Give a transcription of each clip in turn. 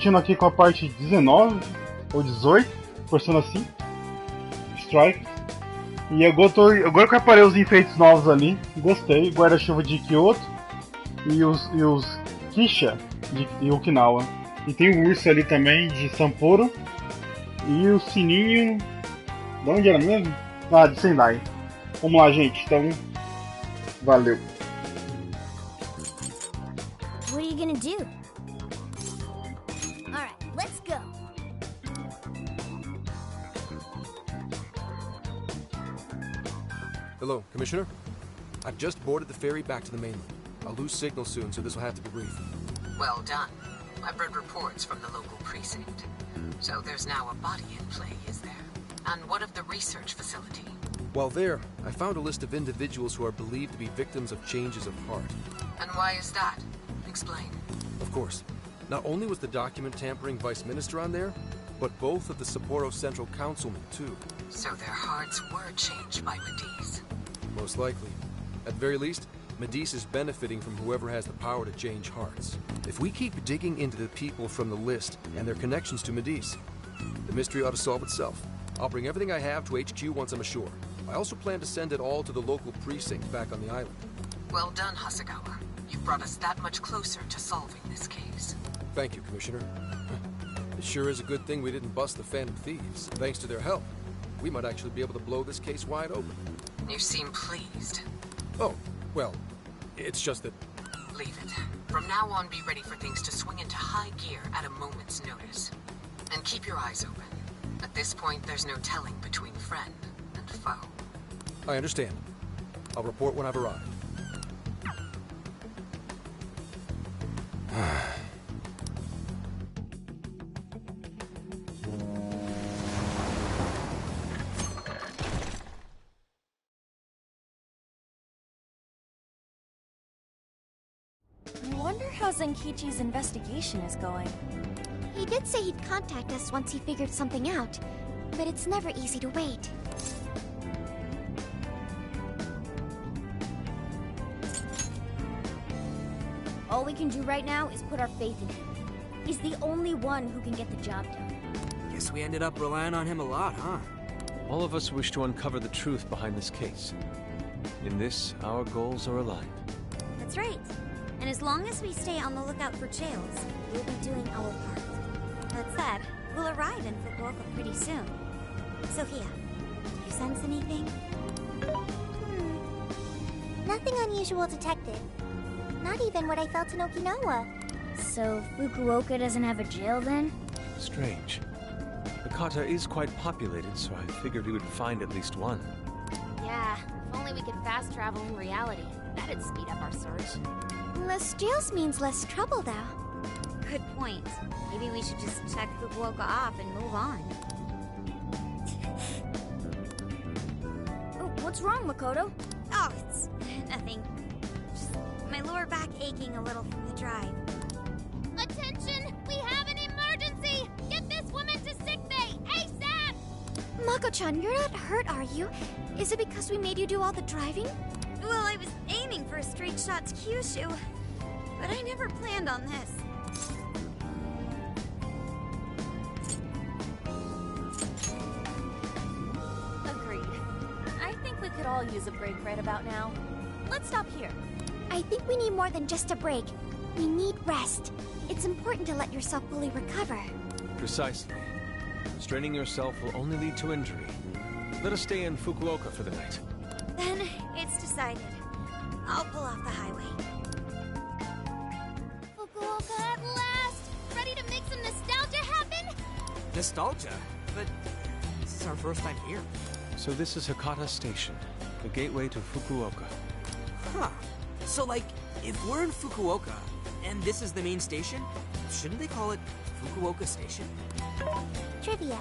Continuando aqui com a parte 19 ou 18, forçando assim, Strike. E agora que eu reparei os enfeites novos ali, gostei. Guarda-chuva de Kyoto e os Kisha de Okinawa. E tem o urso ali também de Sapporo. E o sininho. De onde era mesmo? Ah, de Sendai. Vamos lá, gente. Então, valeu. What are you gonna do? All right, let's go. Hello, Commissioner. I've just boarded the ferry back to the mainland. I'll lose signal soon, so this will have to be brief. Well done. I've read reports from the local precinct. So there's now a body in play, is there? And what of the research facility? While there, I found a list of individuals who are believed to be victims of changes of heart. And why is that? Explain. Of course. Not only was the document tampering vice minister on there, but both of the Sapporo Central Councilmen, too. So their hearts were changed by Medice. Most likely. At the very least, Medice is benefiting from whoever has the power to change hearts. If we keep digging into the people from the list and their connections to Medice, the mystery ought to solve itself. I'll bring everything I have to HQ once I'm ashore. I also plan to send it all to the local precinct back on the island. Well done, Hasegawa. You've brought us that much closer to solving this case. Thank you, Commissioner. It sure is a good thing we didn't bust the Phantom Thieves. Thanks to their help, we might actually be able to blow this case wide open. You seem pleased. Oh, well, it's just that... Leave it. From now on, be ready for things to swing into high gear at a moment's notice. And keep your eyes open. At this point, there's no telling between friend and foe. I understand. I'll report when I've arrived. I wonder how Zenkichi's investigation is going. He did say he'd contact us once he figured something out, but it's never easy to wait. All we can do right now is put our faith in him. He's the only one who can get the job done. Guess we ended up relying on him a lot, huh? All of us wish to uncover the truth behind this case. In this, our goals are aligned. That's right. And as long as we stay on the lookout for jails, we'll be doing our part. That said, we'll arrive in Fukuoka pretty soon. Sophia, do you sense anything? Nothing unusual detected. Not even what I felt in Okinawa. So, Fukuoka doesn't have a jail then? Strange. Hakata is quite populated, so I figured we would find at least one. Yeah, if only we could fast travel in reality. That'd speed up our search. Less jails means less trouble, though. Good point. Maybe we should just check Fukuoka off and move on. Oh, what's wrong, Makoto? Oh, it's nothing. Just my lower back aching a little from the drive. Attention! We have an emergency! Get this woman to sickbay! ASAP! Mako-chan, you're not hurt, are you? Is it because we made you do all the driving? Well, I was aiming for a straight shot to Kyushu, but I never planned on this. Agreed. I think we could all use a break right about now. Let's stop here. I think we need more than just a break. We need rest. It's important to let yourself fully recover. Precisely. Straining yourself will only lead to injury. Let us stay in Fukuoka for the night. Then it's decided. I'll pull off the highway. Fukuoka at last! Ready to make some nostalgia happen? Nostalgia? But this is our first time here. So this is Hakata Station, the gateway to Fukuoka. Huh. So, like, if we're in Fukuoka, and this is the main station, shouldn't they call it Fukuoka Station? Trivia.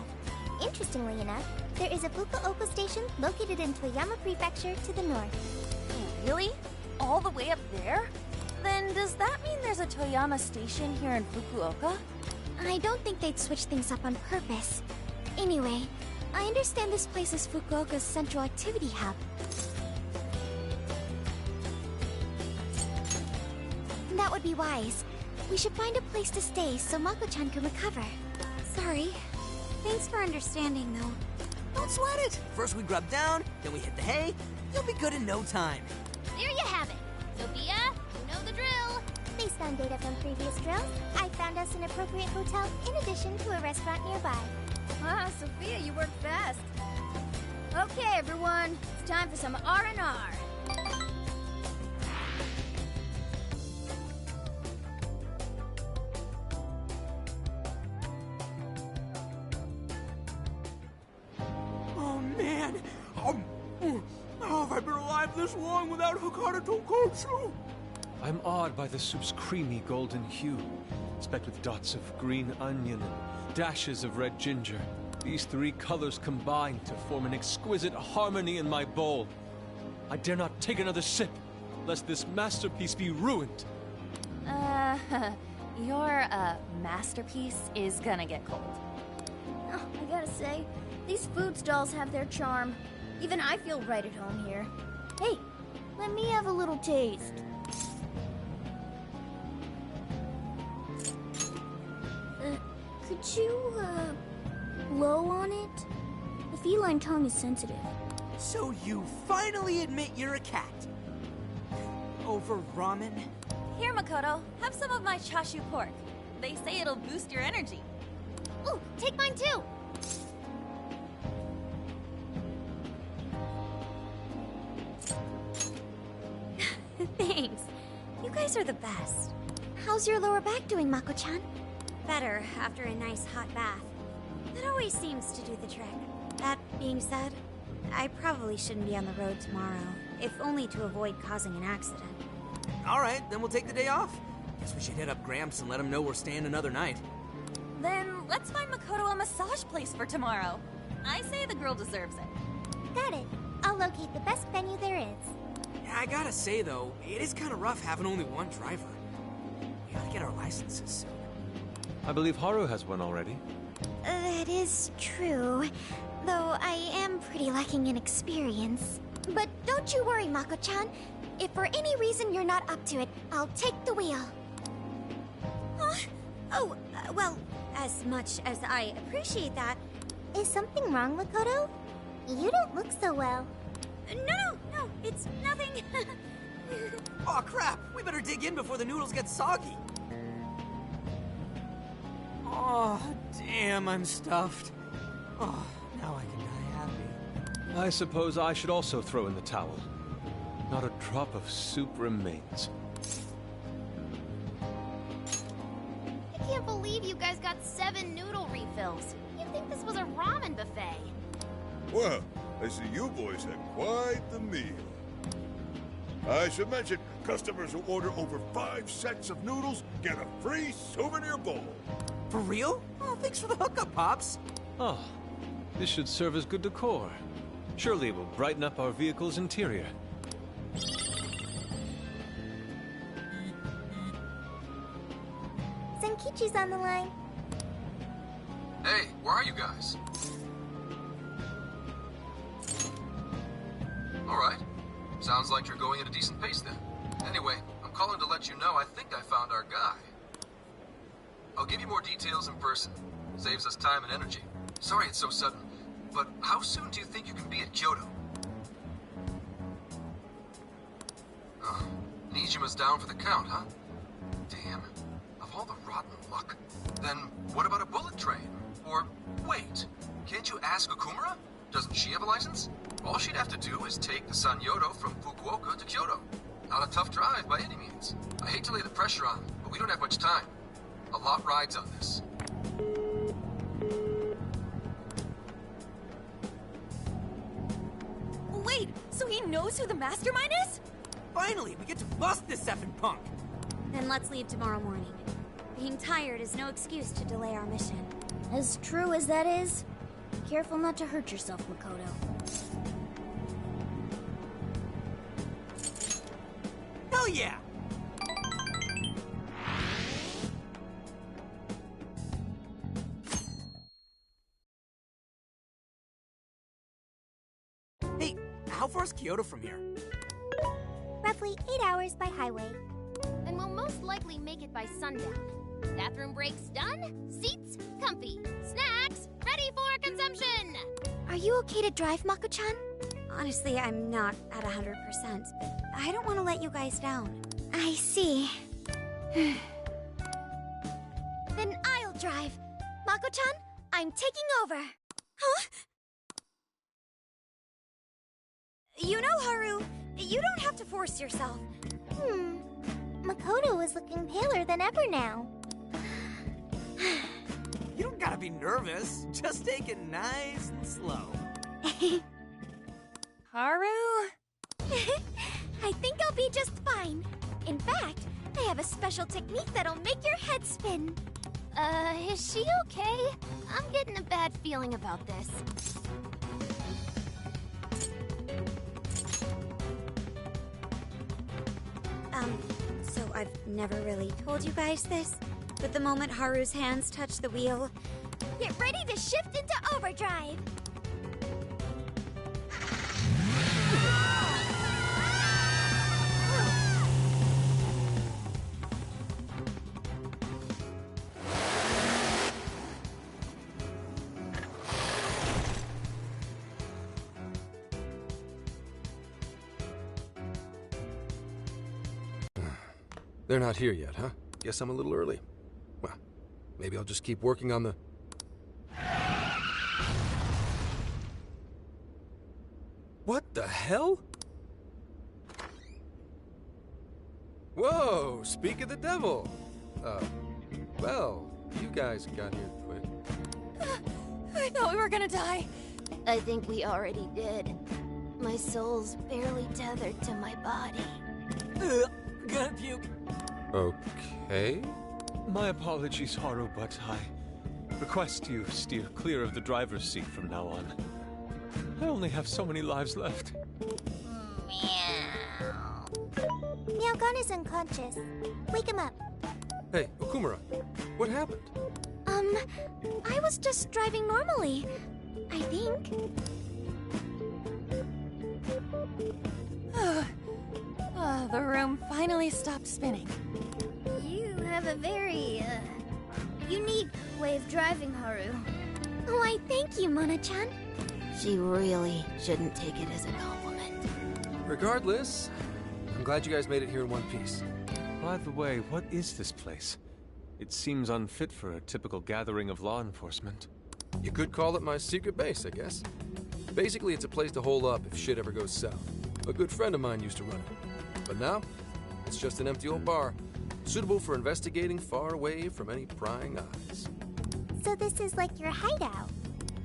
Interestingly enough, there is a Fukuoka station located in Toyama Prefecture to the north. Really? All the way up there? Then does that mean there's a Toyama station here in Fukuoka? I don't think they'd switch things up on purpose. Anyway, I understand this place is Fukuoka's central activity hub. That would be wise. We should find a place to stay so Mako-chan can recover. Sorry. Thanks for understanding, though. Don't sweat it. First we grub down, then we hit the hay. You'll be good in no time. There you have it. Sophia, you know the drill. Based on data from previous drills, I found us an appropriate hotel in addition to a restaurant nearby. Ah, Sophia, you work fast. Okay, everyone, it's time for some R&R. Oh, man. How have I been alive this long without Hakata Tonkotsu? I'm awed by the soup's creamy golden hue, specked with dots of green onion and dashes of red ginger. These three colors combine to form an exquisite harmony in my bowl. I dare not take another sip, lest this masterpiece be ruined. Your, masterpiece is gonna get cold. Oh, I gotta say, these food stalls have their charm. Even I feel right at home here. Hey, let me have a little taste. Could you, blow on it? The feline tongue is sensitive. So you finally admit you're a cat. Over ramen? Here, Makoto, have some of my chashu pork. They say it'll boost your energy. Ooh, take mine too. Thanks. You guys are the best. How's your lower back doing, Mako-chan? Better after a nice hot bath. That always seems to do the trick. That being said, I probably shouldn't be on the road tomorrow, if only to avoid causing an accident. All right, then we'll take the day off. Guess we should hit up Gramps and let him know we're staying another night. Then let's find Makoto a massage place for tomorrow. I say the girl deserves it. Got it. I'll locate the best venue there is. Yeah, I gotta say though, it is kind of rough having only one driver. We gotta get our licenses soon. I believe Haru has one already. That is true, though I am pretty lacking in experience. But don't you worry, Mako-chan. If for any reason you're not up to it, I'll take the wheel. Huh? Oh, well, as much as I appreciate that... Is something wrong, Makoto? You don't look so well. No, it's nothing. Oh crap, we better dig in before the noodles get soggy. Oh, damn, I'm stuffed. Oh, now I can die happy. I suppose I should also throw in the towel. Not a drop of soup remains. I can't believe you guys got 7 noodle refills. You'd think this was a ramen buffet. Well, I see you boys had quite the meal. I should mention, customers who order over 5 sets of noodles get a free souvenir bowl. For real? Oh, thanks for the hookup, Pops. Oh, this should serve as good decor. Surely it will brighten up our vehicle's interior. Senkichi's on the line. Hey, where are you guys? Alright. Sounds like you're going at a decent pace then. Anyway, I'm calling to let you know I think I found our guy. I'll give you more details in person. Saves us time and energy. Sorry it's so sudden, but how soon do you think you can be at Kyoto? Oh, Nijima's down for the count, huh? Damn. Of all the rotten luck. Then what about a bullet train? Or, wait, can't you ask Okumura? Doesn't she have a license? All she'd have to do is take the Sanyodo from Fukuoka to Kyoto. Not a tough drive by any means. I hate to lay the pressure on, but we don't have much time. A lot rides on this. Wait, so he knows who the mastermind is? Finally, we get to bust this effing punk. Then let's leave tomorrow morning. Being tired is no excuse to delay our mission. As true as that is, be careful not to hurt yourself, Makoto. Hell yeah! Hey, how far is Kyoto from here? Roughly 8 hours by highway. then we'll most likely make it by sundown. Bathroom breaks done, seats comfy, snacks ready for consumption! Are you okay to drive, Mako-chan? Honestly, I'm not at 100%, but I don't want to let you guys down. I see. Then I'll drive. Mako-chan, I'm taking over. Huh? You know, Haru, you don't have to force yourself. Makoto is looking paler than ever now. You don't gotta be nervous. Just take it nice and slow. Haru? I think I'll be just fine. In fact, I have a special technique that'll make your head spin. Is she okay? I'm getting a bad feeling about this. So I've never really told you guys this, but the moment Haru's hands touch the wheel, get ready to shift into overdrive! They're not here yet, huh? Guess I'm a little early. Well, maybe I'll just keep working on the... What the hell? Whoa, speak of the devil. Well, you guys got here quick. I thought we were gonna die. I think we already did. My soul's barely tethered to my body. Gonna puke. Okay. My apologies, Haru, but I request you steer clear of the driver's seat from now on. I only have so many lives left. Meowgon is unconscious. Wake him up. Hey, Okumura, what happened? I was just driving normally, I think. The room finally stopped spinning. You have a very, unique way of driving, Haru. Why, thank you, Mona-chan. She really shouldn't take it as a compliment. Regardless, I'm glad you guys made it here in one piece. By the way, what is this place? It seems unfit for a typical gathering of law enforcement. You could call it my secret base, I guess. Basically, it's a place to hole up if shit ever goes south. A good friend of mine used to run it. But now, it's just an empty old bar, suitable for investigating far away from any prying eyes. So this is like your hideout.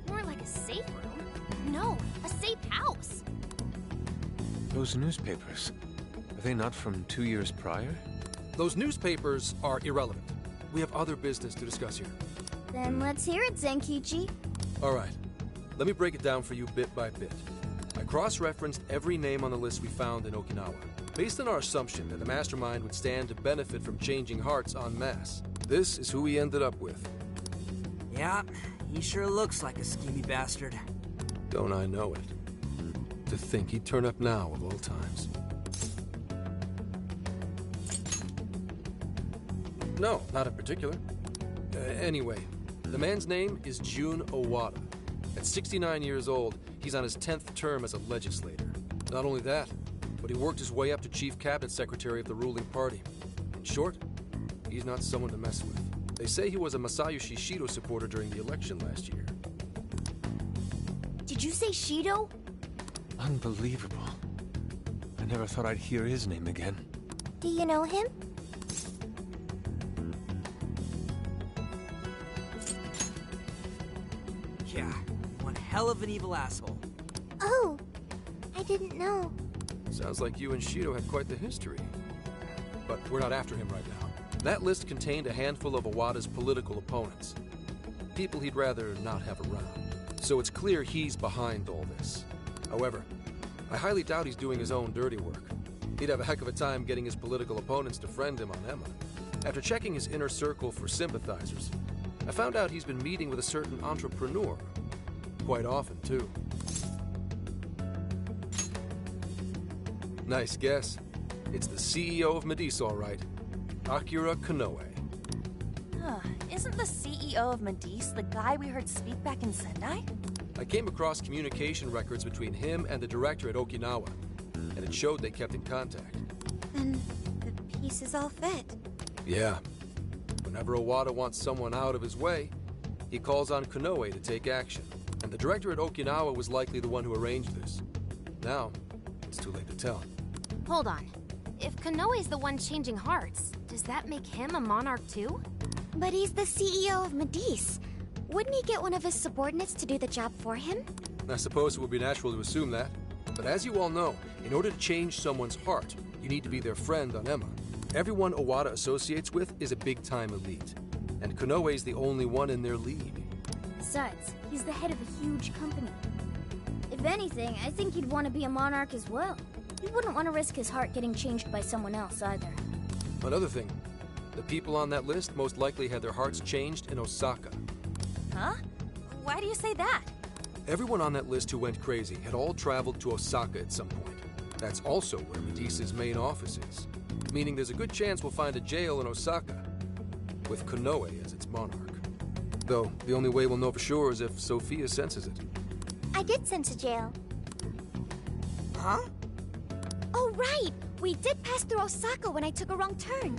More like a safe room. No, a safe house. Those newspapers, are they not from 2 years prior? Those newspapers are irrelevant. We have other business to discuss here. Then let's hear it, Zenkichi. All right, let me break it down for you bit by bit. I cross-referenced every name on the list we found in Okinawa, based on our assumption that the mastermind would stand to benefit from changing hearts en masse. This is who we ended up with. Yeah, he sure looks like a schemy bastard. Don't I know it? To think he'd turn up now of all times. No, not in particular. Anyway, the man's name is Jun Owada. At 69 years old, he's on his 10th term as a legislator. Not only that, but he worked his way up to chief cabinet secretary of the ruling party. In short, he's not someone to mess with. They say he was a Masayoshi Shido supporter during the election last year. Did you say Shido? Unbelievable. I never thought I'd hear his name again. Do you know him? Yeah, one hell of an evil asshole. Oh, I didn't know. Sounds like you and Shido had quite the history. But we're not after him right now. That list contained a handful of Owada's political opponents. People he'd rather not have around. So it's clear he's behind all this. However, I highly doubt he's doing his own dirty work. He'd have a heck of a time getting his political opponents to friend him on Emma. After checking his inner circle for sympathizers, I found out he's been meeting with a certain entrepreneur. Quite often, too. Nice guess. It's the CEO of Medice, all right. Akira Konoe. Isn't the CEO of Medice the guy we heard speak back in Sendai? I came across communication records between him and the director at Okinawa, and it showed they kept in contact. Then the pieces all fit. Yeah. Whenever Owada wants someone out of his way, he calls on Konoe to take action. And the director at Okinawa was likely the one who arranged this. Now, it's too late to tell. Hold on. If Konoe's the one changing hearts, does that make him a monarch too? But he's the CEO of Medice. Wouldn't he get one of his subordinates to do the job for him? I suppose it would be natural to assume that. But as you all know, in order to change someone's heart, you need to be their friend on Emma. Everyone Owada associates with is a big-time elite. And Konoe's the only one in their league. Besides, he's the head of a huge company. If anything, I think he'd want to be a monarch as well. He wouldn't want to risk his heart getting changed by someone else either. Another thing, the people on that list most likely had their hearts changed in Osaka. Huh? Why do you say that? Everyone on that list who went crazy had all traveled to Osaka at some point. That's also where Medice's main office is. Meaning there's a good chance we'll find a jail in Osaka, with Konoe as its monarch. Though, the only way we'll know for sure is if Sophia senses it. I did sense a jail. Huh? Oh, right! We did pass through Osaka when I took a wrong turn.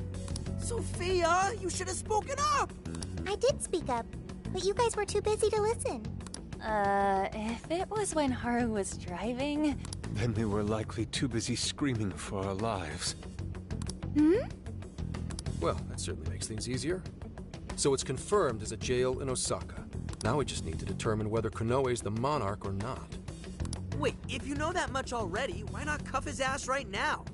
Sophia, you should have spoken up! I did speak up, but you guys were too busy to listen. If it was when Haru was driving... Then they were likely too busy screaming for our lives. Well, that certainly makes things easier. So it's confirmed as a jail in Osaka. Now we just need to determine whether Konoe's the monarch or not. Wait, if you know that much already, why not cuff his ass right now?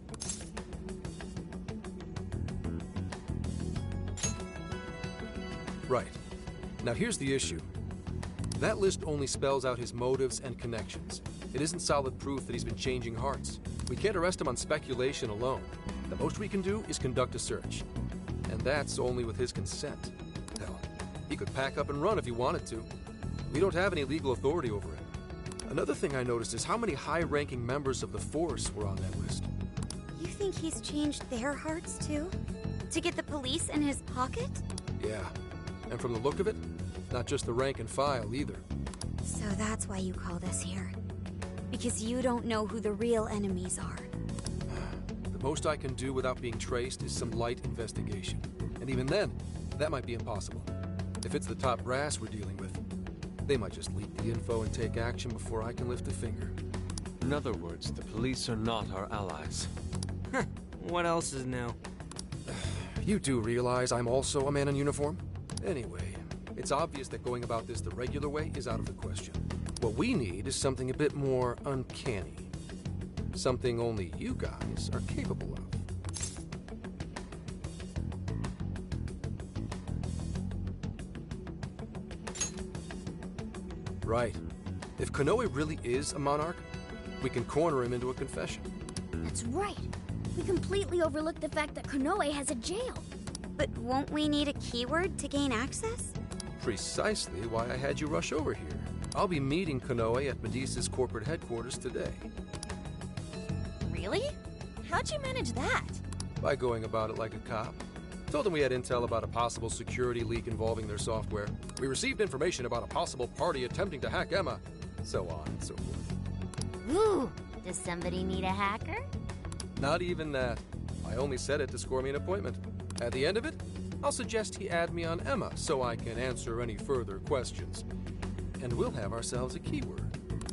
Right. Now here's the issue. That list only spells out his motives and connections. It isn't solid proof that he's been changing hearts. We can't arrest him on speculation alone. The most we can do is conduct a search. And that's only with his consent. Hell, he could pack up and run if he wanted to. We don't have any legal authority over him. Another thing I noticed is how many high-ranking members of the force were on that list. You think he's changed their hearts too? To get the police in his pocket? Yeah. And from the look of it, not just the rank and file either. So that's why you called us here. Because you don't know who the real enemies are. The most I can do without being traced is some light investigation. And even then, that might be impossible. If it's the top brass we're dealing with, they might just leak the info and take action before I can lift a finger. In other words, the police are not our allies. What else is new? You do realize I'm also a man in uniform? Anyway, it's obvious that going about this the regular way is out of the question. What we need is something a bit more uncanny. Something only you guys are capable of. Right. If Konoe really is a monarch, we can corner him into a confession. That's right. We completely overlooked the fact that Konoe has a jail. But won't we need a keyword to gain access? Precisely why I had you rush over here. I'll be meeting Konoe at Medice's corporate headquarters today. Really? How'd you manage that? By going about it like a cop. Told them we had intel about a possible security leak involving their software. We received information about a possible party attempting to hack Emma. So on and so forth. Ooh, does somebody need a hacker? Not even that. I only said it to score me an appointment. At the end of it, I'll suggest he add me on Emma so I can answer any further questions. And we'll have ourselves a keyword.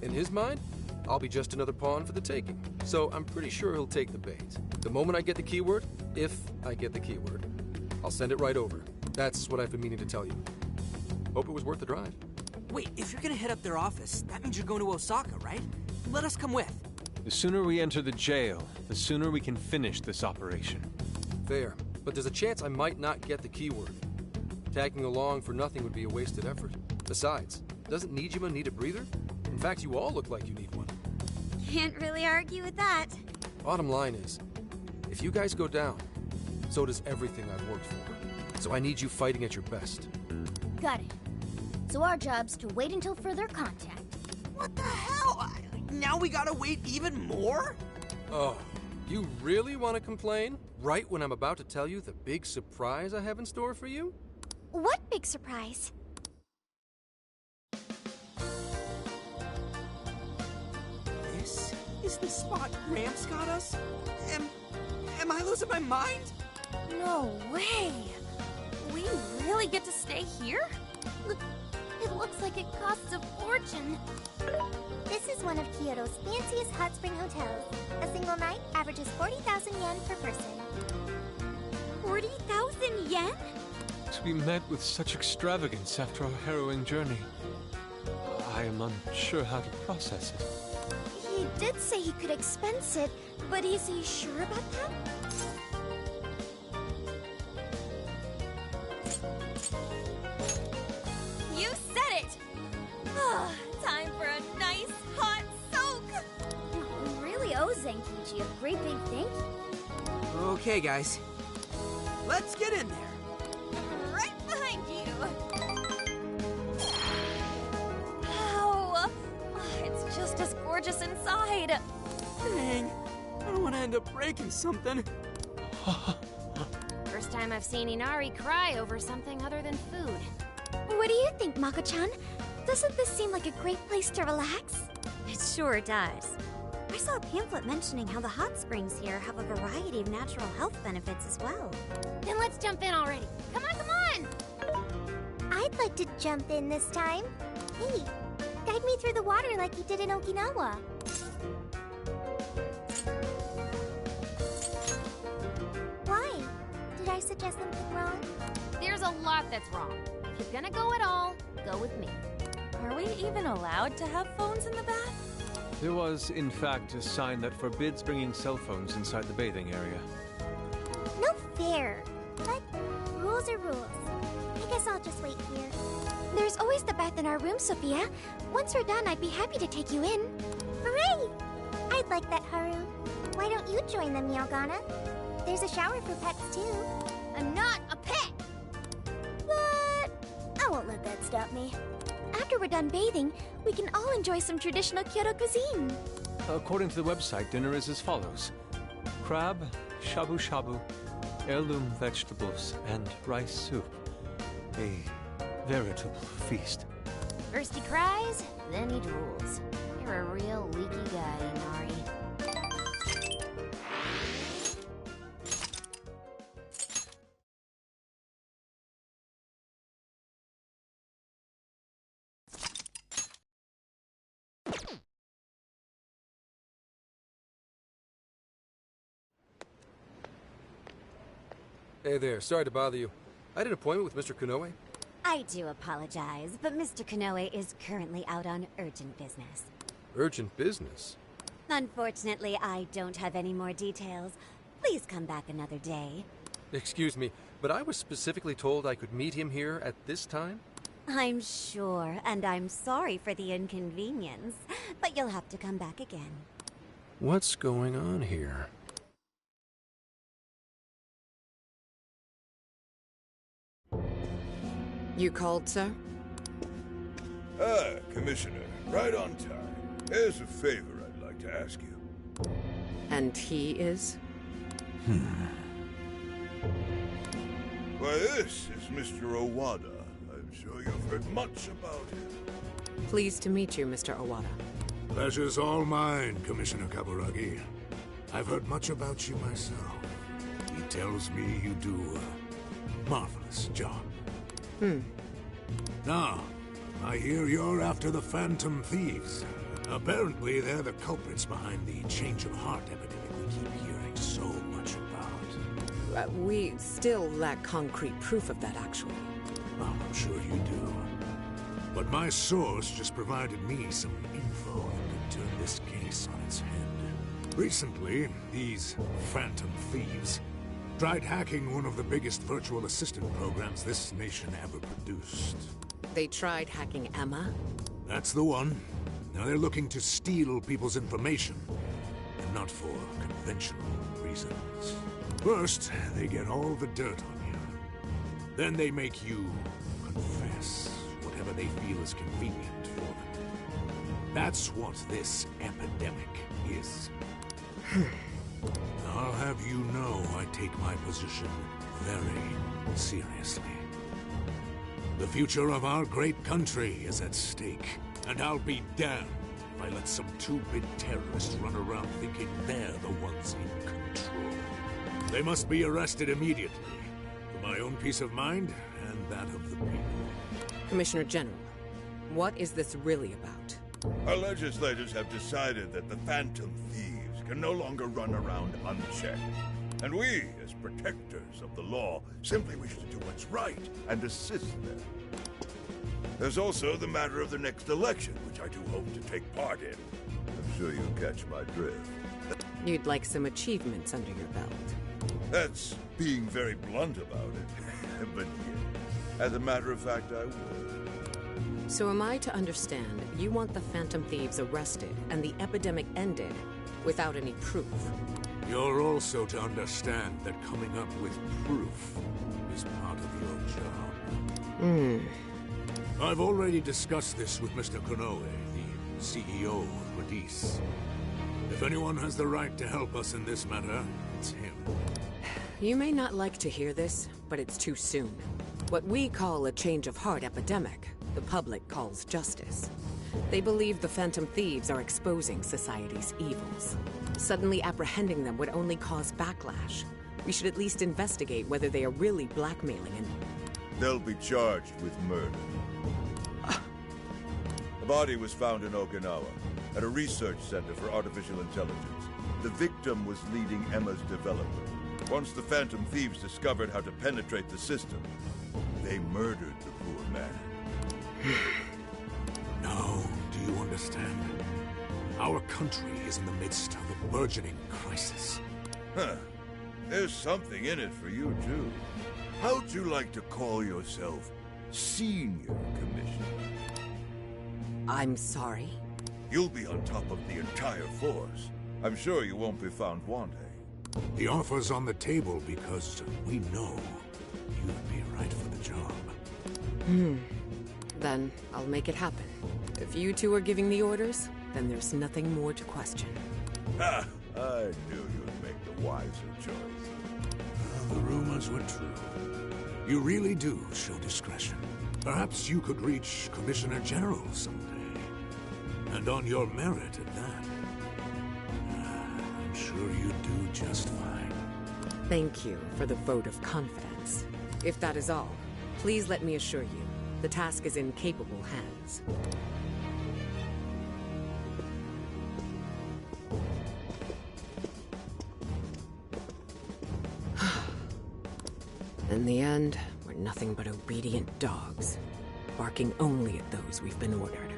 In his mind, I'll be just another pawn for the taking. So I'm pretty sure he'll take the bait. The moment I get the keyword, if I get the keyword, I'll send it right over. That's what I've been meaning to tell you. Hope it was worth the drive. Wait, if you're gonna head up their office, that means you're going to Osaka, right? Let us come with. The sooner we enter the jail, the sooner we can finish this operation. Fair, but there's a chance I might not get the keyword. Tagging along for nothing would be a wasted effort. Besides, doesn't Nijima need a breather? In fact, you all look like you need one. Can't really argue with that. Bottom line is, if you guys go down, so does everything I've worked for. So I need you fighting at your best. Got it. So our job's to wait until further contact. What the hell? Now we gotta wait even more? Oh, You really want to complain? Right when I'm about to tell you the big surprise I have in store for you? What big surprise? This is the spot Gramps got us? Am I losing my mind? No way! We really get to stay here? It looks like it costs a fortune. This is one of Kyoto's fanciest hot spring hotels. A single night averages 40,000 yen per person. 40,000 yen? To be met with such extravagance after our harrowing journey. I am unsure how to process it. He did say he could expense it, but is he sure about that? You said it! Time for a nice hot soak! We really owe Zenkichi a great big thank you. Okay, guys. Let's get in there. Right behind you! Wow! It's just as gorgeous inside! Dang, I don't want to end up breaking something. First time I've seen Inari cry over something other than food. What do you think, Mako-chan? Doesn't this seem like a great place to relax? It sure does. I saw a pamphlet mentioning how the hot springs here have a variety of natural health benefits as well. Then let's jump in already. Come on, come on! I'd like to jump in this time. Hey, guide me through the water like you did in Okinawa. Why? Did I suggest something wrong? There's a lot that's wrong. If you're gonna go at all, go with me. Are we even allowed to have phones in the bath? There was, in fact, a sign that forbids bringing cell phones inside the bathing area. No fair. But rules are rules. I guess I'll just wait here. There's always the bath in our room, Sophia. Once we're done, I'd be happy to take you in. Hooray! I'd like that, Haru. Why don't you join them, Yagana? There's a shower for pets, too. I'm not a pet! But I won't let that stop me. After we're done bathing, we can all enjoy some traditional Kyoto cuisine. According to the website, dinner is as follows. Crab, shabu-shabu, heirloom vegetables, and rice soup. A veritable feast. First he cries, then he drools. You're a real leaky guy, Inari. Hey there, sorry to bother you. I had an appointment with Mr. Konoe. I do apologize, but Mr. Konoe is currently out on urgent business. Urgent business? Unfortunately, I don't have any more details. Please come back another day. Excuse me, but I was specifically told I could meet him here at this time? I'm sure, and I'm sorry for the inconvenience, but you'll have to come back again. What's going on here? You called, sir? Ah, Commissioner, right on time. There's a favor I'd like to ask you. And he is? Why, this is Mr. Owada. I'm sure you've heard much about him. Pleased to meet you, Mr. Owada. Pleasure's all mine, Commissioner Kaburagi. I've heard much about you myself. He tells me you do a marvelous job. Now, I hear you're after the Phantom Thieves. Apparently, they're the culprits behind the change of heart epidemic we keep hearing so much about. We still lack concrete proof of that, actually. Well, I'm sure you do. But my source just provided me some info that could turn this case on its head. Recently, these Phantom Thieves tried hacking one of the biggest virtual assistant programs this nation ever produced. They tried hacking Emma? That's the one. Now they're looking to steal people's information, and not for conventional reasons. First, they get all the dirt on you. Then they make you confess whatever they feel is convenient for them. That's what this epidemic is. I'll have you know I take my position very seriously. The future of our great country is at stake, and I'll be damned if I let some two-bit terrorists run around thinking they're the ones in control. They must be arrested immediately, for my own peace of mind and that of the people. Commissioner General, what is this really about? Our legislators have decided that the Phantom Thieves can no longer run around unchecked. And we, as protectors of the law, simply wish to do what's right and assist them. There's also the matter of the next election, which I do hope to take part in. I'm sure you catch my drift. You'd like some achievements under your belt. That's being very blunt about it. But yeah, as a matter of fact, I would. So am I to understand you want the Phantom Thieves arrested and the epidemic ended without any proof? You're also to understand that coming up with proof is part of your job. I've already discussed this with Mr. Konoe, the CEO of Medis. If anyone has the right to help us in this matter, it's him. You may not like to hear this, but it's too soon. What we call a change of heart epidemic, the public calls justice. They believe the Phantom Thieves are exposing society's evils. Suddenly apprehending them would only cause backlash. We should at least investigate whether they are really blackmailing and... They'll be charged with murder. The body was found in Okinawa, at a research center for artificial intelligence. The victim was leading Emma's development. Once the Phantom Thieves discovered how to penetrate the system, they murdered the poor man. Now, do you understand? Our country is in the midst of a burgeoning crisis. Huh. There's something in it for you, too. How'd you like to call yourself Senior Commissioner? I'm sorry? You'll be on top of the entire force. I'm sure you won't be found wanting. The offer's on the table because we know you'd be right for the job. Then I'll make it happen. If you two are giving the orders, then there's nothing more to question. Ha! I knew you'd make the wiser choice. The rumors were true. You really do show discretion. Perhaps you could reach Commissioner General someday. And on your merit at that. I'm sure you'd do just fine. Thank you for the vote of confidence. If that is all, please let me assure you, the task is in capable hands. In the end, we're nothing but obedient dogs, barking only at those we've been ordered.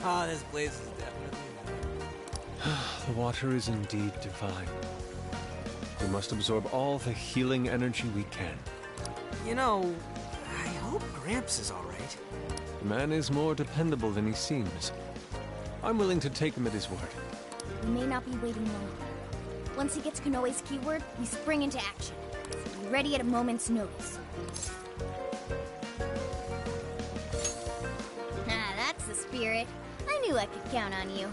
Oh, this place is definitely... The water is indeed divine. We must absorb all the healing energy we can. You know, I hope Gramps is all right. The man is more dependable than he seems. I'm willing to take him at his word. We may not be waiting long. Once he gets Konoe's keyword, we spring into action. Be ready at a moment's notice. That's the spirit. I knew I could count on you.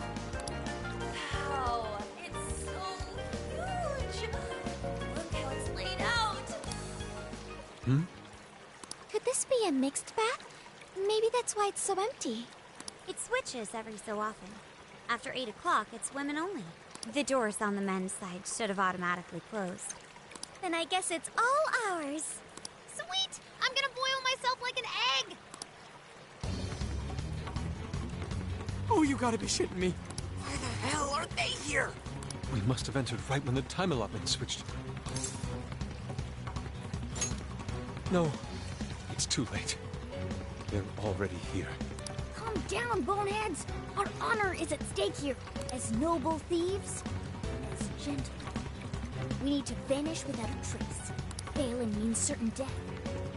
Wow, it's so huge! Look how it's laid out! Could this be a mixed bath? Maybe that's why it's so empty. It switches every so often. After 8 o'clock, it's women only. The doors on the men's side should have automatically closed. Then I guess it's all ours. Sweet! I'm gonna boil myself like an egg! Oh, you gotta be shitting me. Why the hell are they here? We must have entered right when the time allotment switched. No, it's too late. They're already here. Calm down, boneheads. Our honor is at stake here. As noble thieves, as gentlemen. We need to vanish without a trace. Failing means certain death.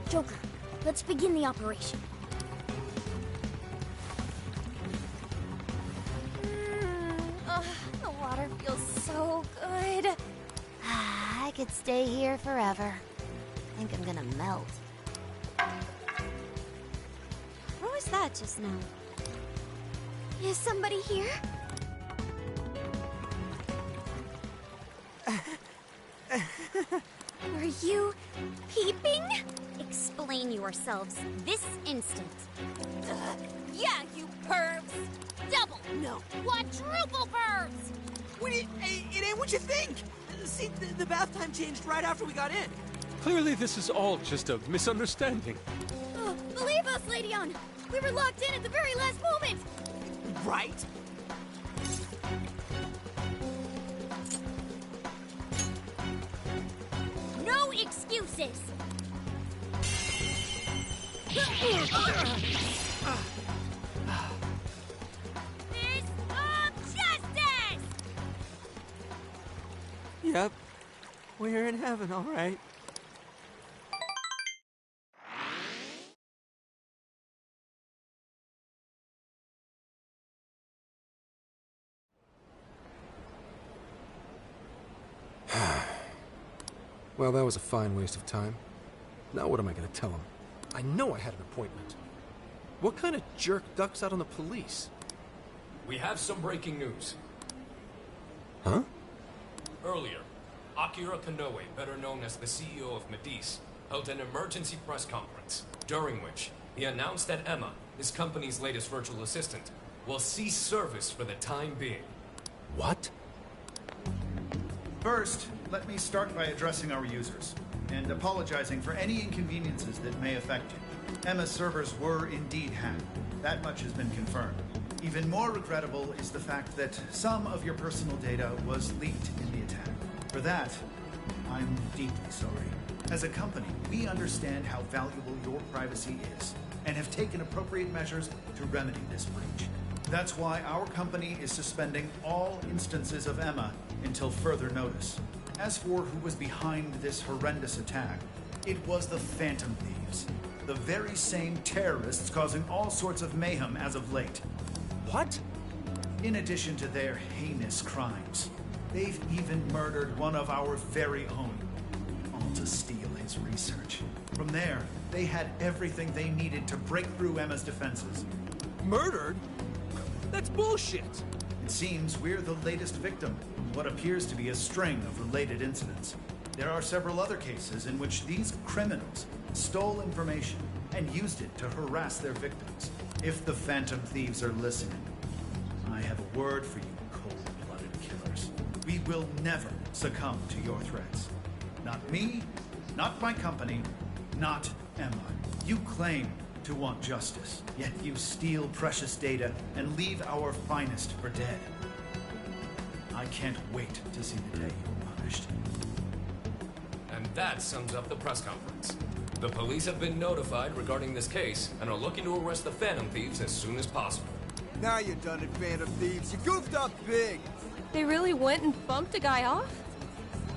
Joker, let's begin the operation. The water feels so good. I could stay here forever. I think I'm gonna melt. What was that just now? Is somebody here? Were you peeping? Explain yourselves this instant. Yeah, you pervs! Double, no, quadruple pervs! It ain't what you think! See, the bath time changed right after we got in. Clearly this is all just a misunderstanding. Oh, believe us, Lady Ann! We were locked in at the very last moment! Right? No excuses! Fist of justice! Yep. We're in heaven, all right. Well, that was a fine waste of time. Now what am I going to tell him? I know I had an appointment. What kind of jerk ducks out on the police? We have some breaking news. Huh? Earlier, Akira Konoe, better known as the CEO of Medice, held an emergency press conference, during which he announced that Emma, his company's latest virtual assistant, will cease service for the time being. What? First, let me start by addressing our users, and apologizing for any inconveniences that may affect you. Emma's servers were indeed hacked. That much has been confirmed. Even more regrettable is the fact that some of your personal data was leaked in the attack. For that, I'm deeply sorry. As a company, we understand how valuable your privacy is, and have taken appropriate measures to remedy this breach. That's why our company is suspending all instances of Emma until further notice. As for who was behind this horrendous attack, it was the Phantom Thieves. The very same terrorists causing all sorts of mayhem as of late. What? In addition to their heinous crimes, they've even murdered one of our very own, all to steal his research. From there, they had everything they needed to break through Emma's defenses. Murdered? That's bullshit! It seems we're the latest victim in what appears to be a string of related incidents. There are several other cases in which these criminals stole information and used it to harass their victims. If the Phantom Thieves are listening, I have a word for you, cold-blooded killers. We will never succumb to your threats. Not me, not my company, not Emma. You claim to want justice, yet you steal precious data and leave our finest for dead. I can't wait to see the day you're punished. And that sums up the press conference. The police have been notified regarding this case and are looking to arrest the Phantom Thieves as soon as possible. Now you're done it, Phantom Thieves. You goofed up big. They really went and bumped a guy off?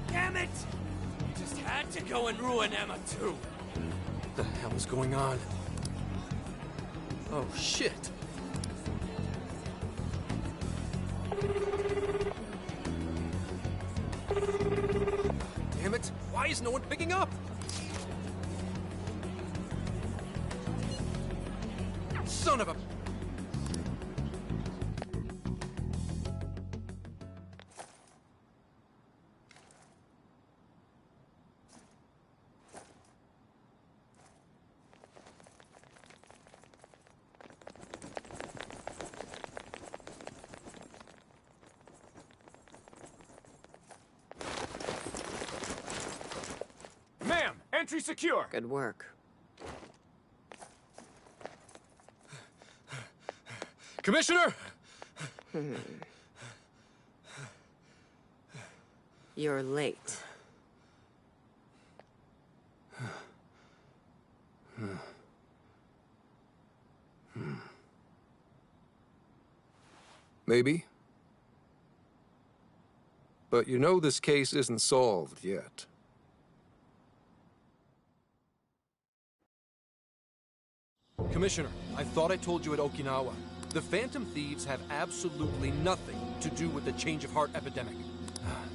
Damn it! You just had to go and ruin Emma too. What the hell is going on? Oh, shit. Damn it! Why is no one picking up? Son of a... Ma'am, entry secure. Good work. Commissioner! You're late. Maybe. But you know this case isn't solved yet. Commissioner, I thought I told you at Okinawa. The Phantom Thieves have absolutely nothing to do with the change of heart epidemic.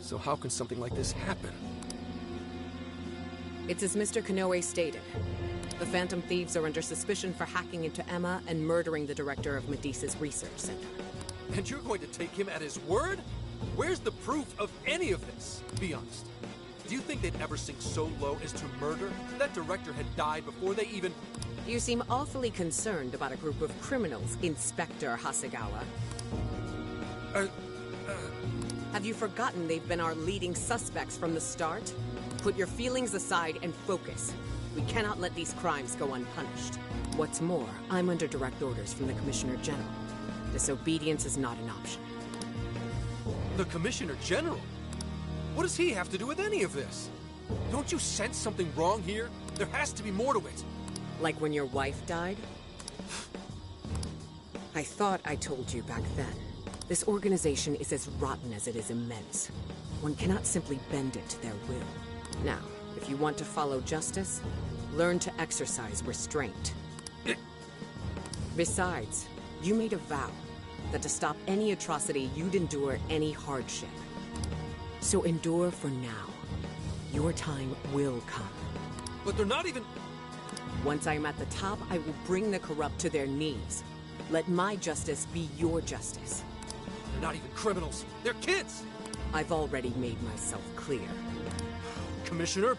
So how can something like this happen? It's as Mr. Kanoe stated. The Phantom Thieves are under suspicion for hacking into Emma and murdering the director of Medea's research center. And you're going to take him at his word? Where's the proof of any of this? Be honest. Do you think they'd ever sink so low as to murder? That director had died before they even... You seem awfully concerned about a group of criminals, Inspector Hasegawa. Have you forgotten they've been our leading suspects from the start? Put your feelings aside and focus. We cannot let these crimes go unpunished. What's more, I'm under direct orders from the Commissioner General. Disobedience is not an option. The Commissioner General? What does he have to do with any of this? Don't you sense something wrong here? There has to be more to it. Like when your wife died? I thought I told you back then. This organization is as rotten as it is immense. One cannot simply bend it to their will. Now, if you want to follow justice, learn to exercise restraint. Besides, you made a vow that to stop any atrocity, you'd endure any hardship. So endure for now. Your time will come. But they're not even... Once I am at the top, I will bring the corrupt to their knees. Let my justice be your justice. They're not even criminals. They're kids! I've already made myself clear. Commissioner?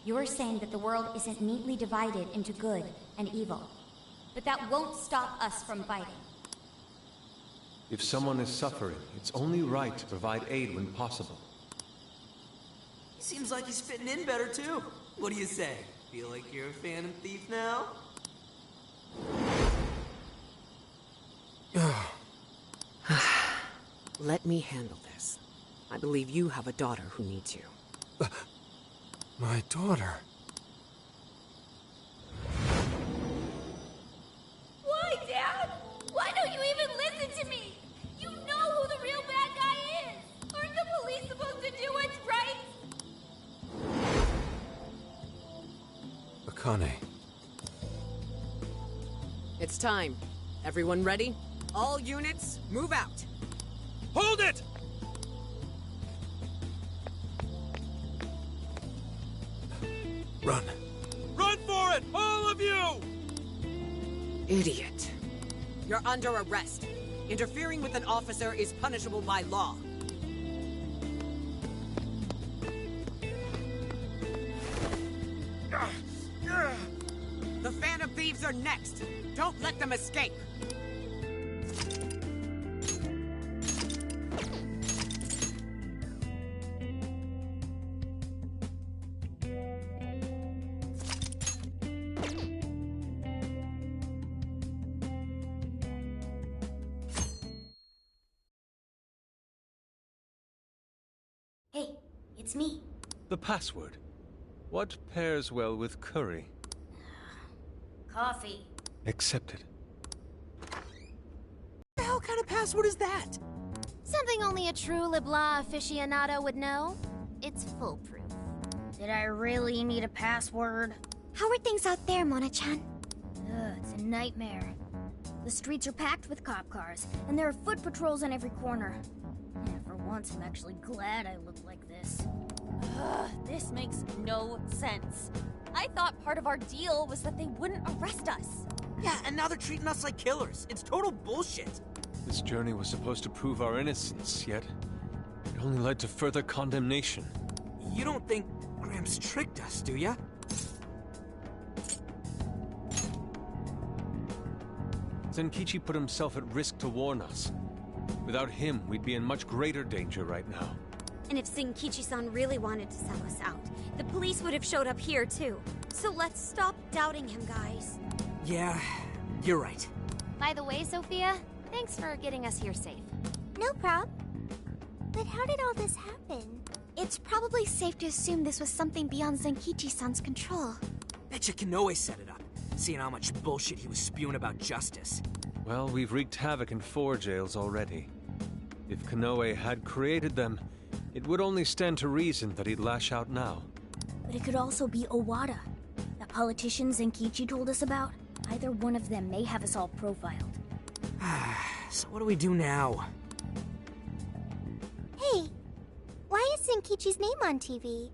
You're saying that the world isn't neatly divided into good and evil. But that won't stop us from fighting. If someone is suffering, it's only right to provide aid when possible. Seems like he's fitting in better, too. What do you say? Feel like you're a Phantom Thief now? Let me handle this. I believe you have a daughter who needs you. My daughter? Why, Dad? Why don't you even listen to me? You know who the real bad guy is! Aren't the police supposed to do what's right? Akane. It's time. Everyone ready? All units, move out! Hold it! Run. Run for it! All of you! Idiot. You're under arrest. Interfering with an officer is punishable by law. The Phantom Thieves are next. Don't let them escape. Hey, it's me. The password. What pairs well with curry? Coffee. Accepted. What the hell kind of password is that? Something only a true LeBlanc aficionado would know. It's foolproof. Did I really need a password? How are things out there, Mona-chan? It's a nightmare. The streets are packed with cop cars, and there are foot patrols on every corner. And for once, I'm actually glad I look like this. This makes no sense. I thought part of our deal was that they wouldn't arrest us. Yeah, and now they're treating us like killers. It's total bullshit. This journey was supposed to prove our innocence, yet it only led to further condemnation. You don't think Gramps tricked us, do ya? Zenkichi put himself at risk to warn us. Without him, we'd be in much greater danger right now. And if Zenkichi-san really wanted to sell us out, the police would have showed up here too. So let's stop doubting him, guys. Yeah, you're right. By the way, Sophia, thanks for getting us here safe. No prob. But how did all this happen? It's probably safe to assume this was something beyond Zenkichi-san's control. Betcha Kanoe set it up, seeing how much bullshit he was spewing about justice. Well, we've wreaked havoc in 4 jails already. If Kanoe had created them, it would only stand to reason that he'd lash out now. But it could also be Owada, that politician Zenkichi told us about. Either one of them may have us all profiled. So what do we do now? Hey, why is Zenkichi's name on TV?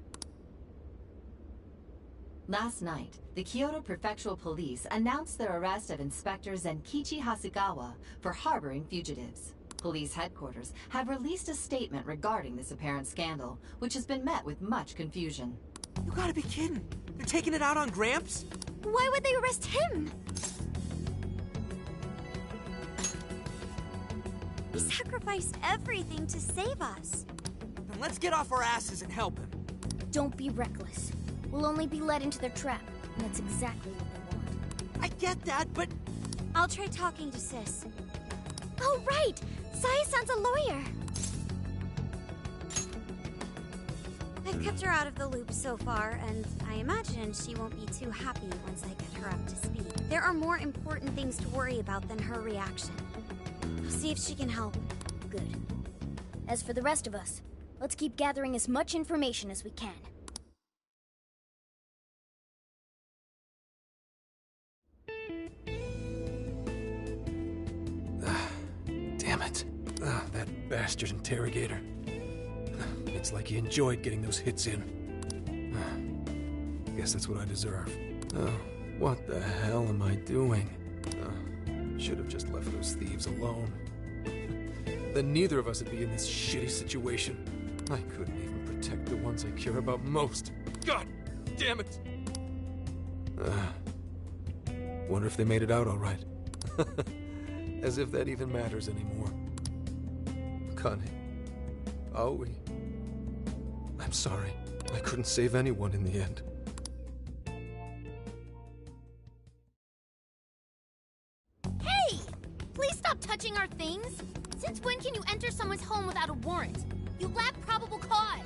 Last night, the Kyoto Prefectural Police announced their arrest of Inspector Zenkichi Hasegawa for harboring fugitives. Police headquarters have released a statement regarding this apparent scandal, which has been met with much confusion. You gotta be kidding. They're taking it out on Gramps? Why would they arrest him? He sacrificed everything to save us. Then let's get off our asses and help him. Don't be reckless. We'll only be led into their trap, and that's exactly what they want. I get that, but... I'll try talking to Sis. Oh, right! Saya-san's a lawyer! I've kept her out of the loop so far, and I imagine she won't be too happy once I get her up to speed. There are more important things to worry about than her reaction. I'll see if she can help. Good. As for the rest of us, let's keep gathering as much information as we can. Damn it. That bastard interrogator. It's like he enjoyed getting those hits in. Guess that's what I deserve. Oh, what the hell am I doing? Should have just left those thieves alone. Then neither of us would be in this shitty situation. I couldn't even protect the ones I care about most. God damn it! Wonder if they made it out all right. As if that even matters anymore. Connie. Aoi. I'm sorry. I couldn't save anyone in the end. Hey! Please stop touching our things! Since when can you enter someone's home without a warrant? You lack probable cause!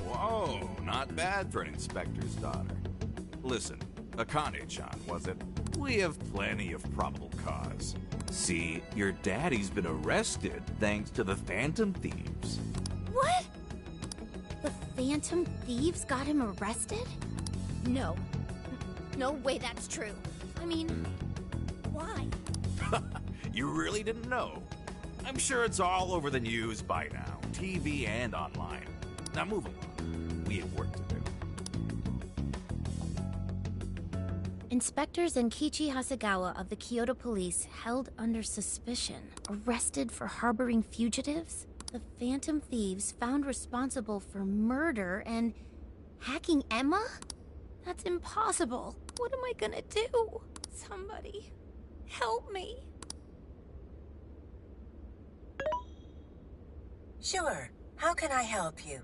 Whoa, not bad for an inspector's daughter. Listen, Akane-chan, was it? We have plenty of probable cause. See, your daddy's been arrested thanks to the Phantom Thieves. What? The Phantom Thieves got him arrested? No. No way that's true. I mean, why? You really didn't know? I'm sure it's all over the news by now, TV and online. Now move along. We have work to do. Inspector Zenkichi Hasegawa of the Kyoto Police held under suspicion, arrested for harboring fugitives? The Phantom Thieves found responsible for murder and hacking Emma? That's impossible. What am I gonna do? Somebody, help me. Sure. How can I help you?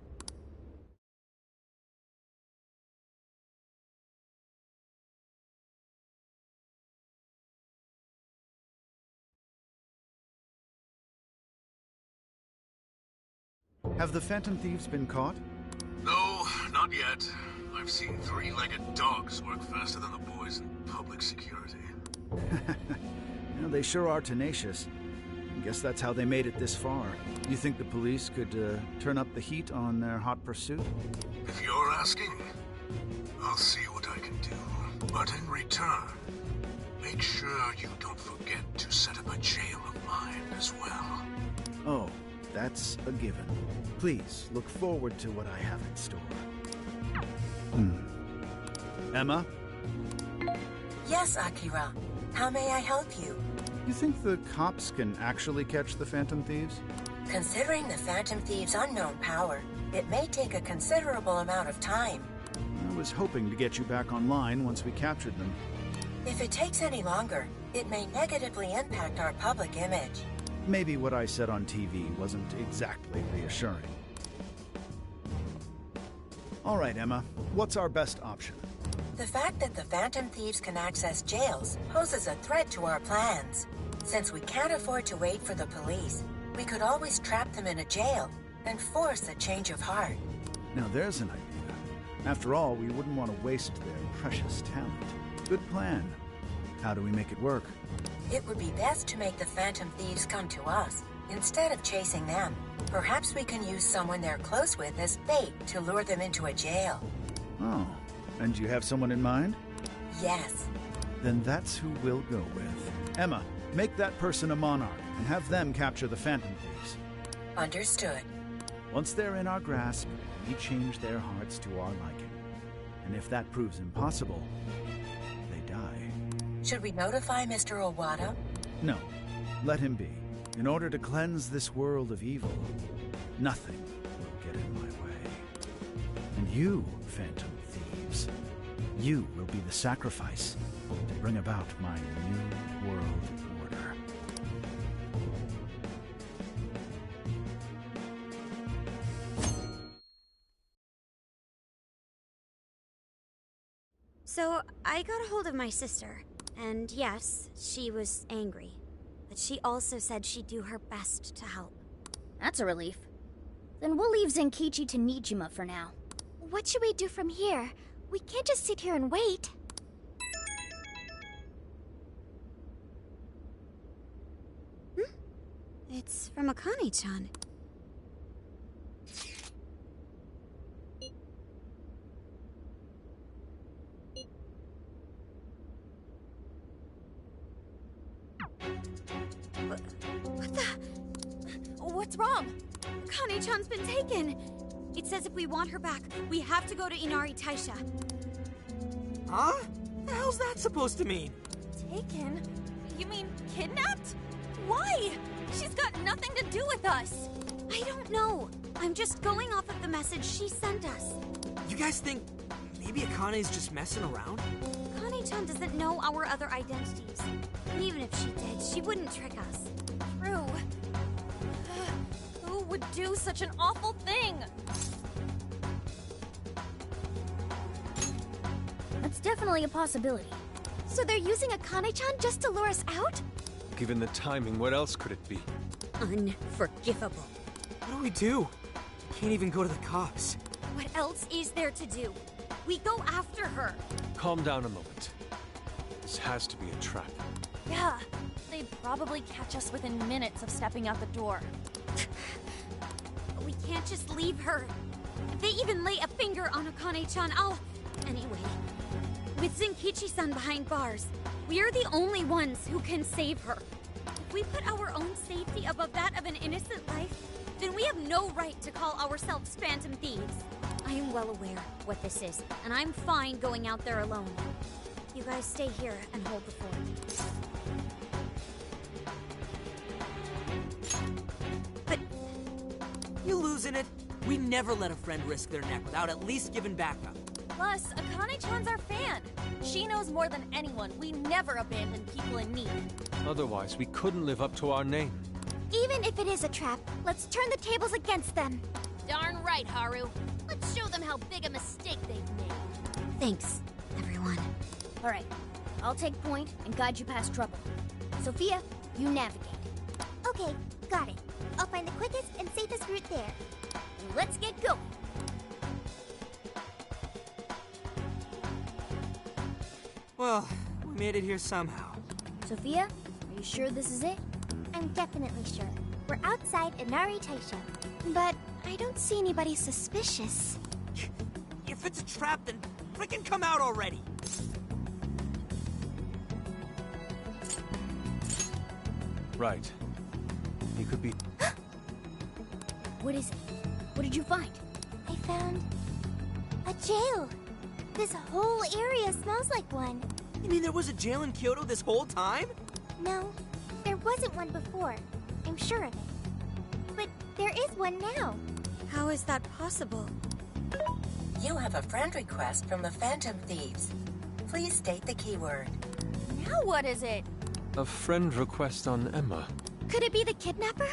Have the Phantom Thieves been caught? No, not yet. I've seen three-legged dogs work faster than the boys in public security. Well, they sure are tenacious. I guess that's how they made it this far. You think the police could turn up the heat on their hot pursuit? If you're asking, I'll see what I can do. But in return, make sure you don't forget to set up a jail of mine as well. Oh, that's a given. Please, look forward to what I have in store. Emma? Yes, Akira. How may I help you? You think the cops can actually catch the Phantom Thieves? Considering the Phantom Thieves' unknown power, it may take a considerable amount of time. I was hoping to get you back online once we captured them. If it takes any longer, it may negatively impact our public image. Maybe what I said on TV wasn't exactly reassuring. All right, Emma. What's our best option? The fact that the Phantom Thieves can access jails poses a threat to our plans. Since we can't afford to wait for the police, we could always trap them in a jail and force a change of heart. Now there's an idea. After all, we wouldn't want to waste their precious talent. Good plan. How do we make it work? It would be best to make the Phantom Thieves come to us, instead of chasing them. Perhaps we can use someone they're close with as bait to lure them into a jail. Oh, and you have someone in mind? Yes. Then that's who we'll go with. Emma, make that person a monarch. and have them capture the Phantom Thieves. Understood. Once they're in our grasp, we change their hearts to our liking. And if that proves impossible, they die. Should we notify Mr. Owada? No, let him be. In order to cleanse this world of evil, nothing will get in my way. And you, Phantom Thieves, you will be the sacrifice to bring about my new world order. So, I got a hold of my sister, and yes, she was angry. But she also said she'd do her best to help. That's a relief. Then we'll leave Zenkichi to Nijima for now. What should we do from here? We can't just sit here and wait. It's from Akane-chan. What the? What's wrong? Akane-chan's been taken. It says if we want her back, we have to go to Inari Taisha. Huh? The hell's that supposed to mean? Taken? You mean kidnapped? Why? She's got nothing to do with us. I don't know. I'm just going off of the message she sent us. You guys think maybe Akane's just messing around? Akane-chan doesn't know our other identities. And even if she did, she wouldn't trick us. True. Who would do such an awful thing? That's definitely a possibility. So they're using Akane-chan just to lure us out? Given the timing, what else could it be? Unforgivable. What do we do? Can't even go to the cops. What else is there to do? We go after her. Calm down a moment. This has to be a trap. Yeah, they'd probably catch us within minutes of stepping out the door. We can't just leave her. If they even lay a finger on Akane-chan, I'll... Anyway, with Zenkichi-san behind bars, we're the only ones who can save her. If we put our own safety above that of an innocent life, then we have no right to call ourselves Phantom Thieves. I am well aware what this is, and I'm fine going out there alone. You guys stay here and hold the fort. But... You losing it? We never let a friend risk their neck without at least giving backup. Plus, Akane-chan's our fan. She knows more than anyone. We never abandon people in need. Otherwise, we couldn't live up to our name. Even if it is a trap, let's turn the tables against them. Darn right, Haru. Let's show them how big a mistake they've made. Thanks, everyone. All right, I'll take point and guide you past trouble. Sophia, you navigate. Okay, got it. I'll find the quickest and safest route there. Let's get going. Well, we made it here somehow. Sophia, are you sure this is it? I'm definitely sure. We're outside Inari Taisha. But I don't see anybody suspicious. If it's a trap, then frickin' come out already! Right. He could be... What is it? What did you find? I found... a jail. This whole area smells like one. You mean there was a jail in Kyoto this whole time? No, there wasn't one before. I'm sure of it. But there is one now. How is that possible? You have a friend request from the Phantom Thieves. Please state the keyword. Now what is it? A friend request on Emma. Could it be the kidnapper?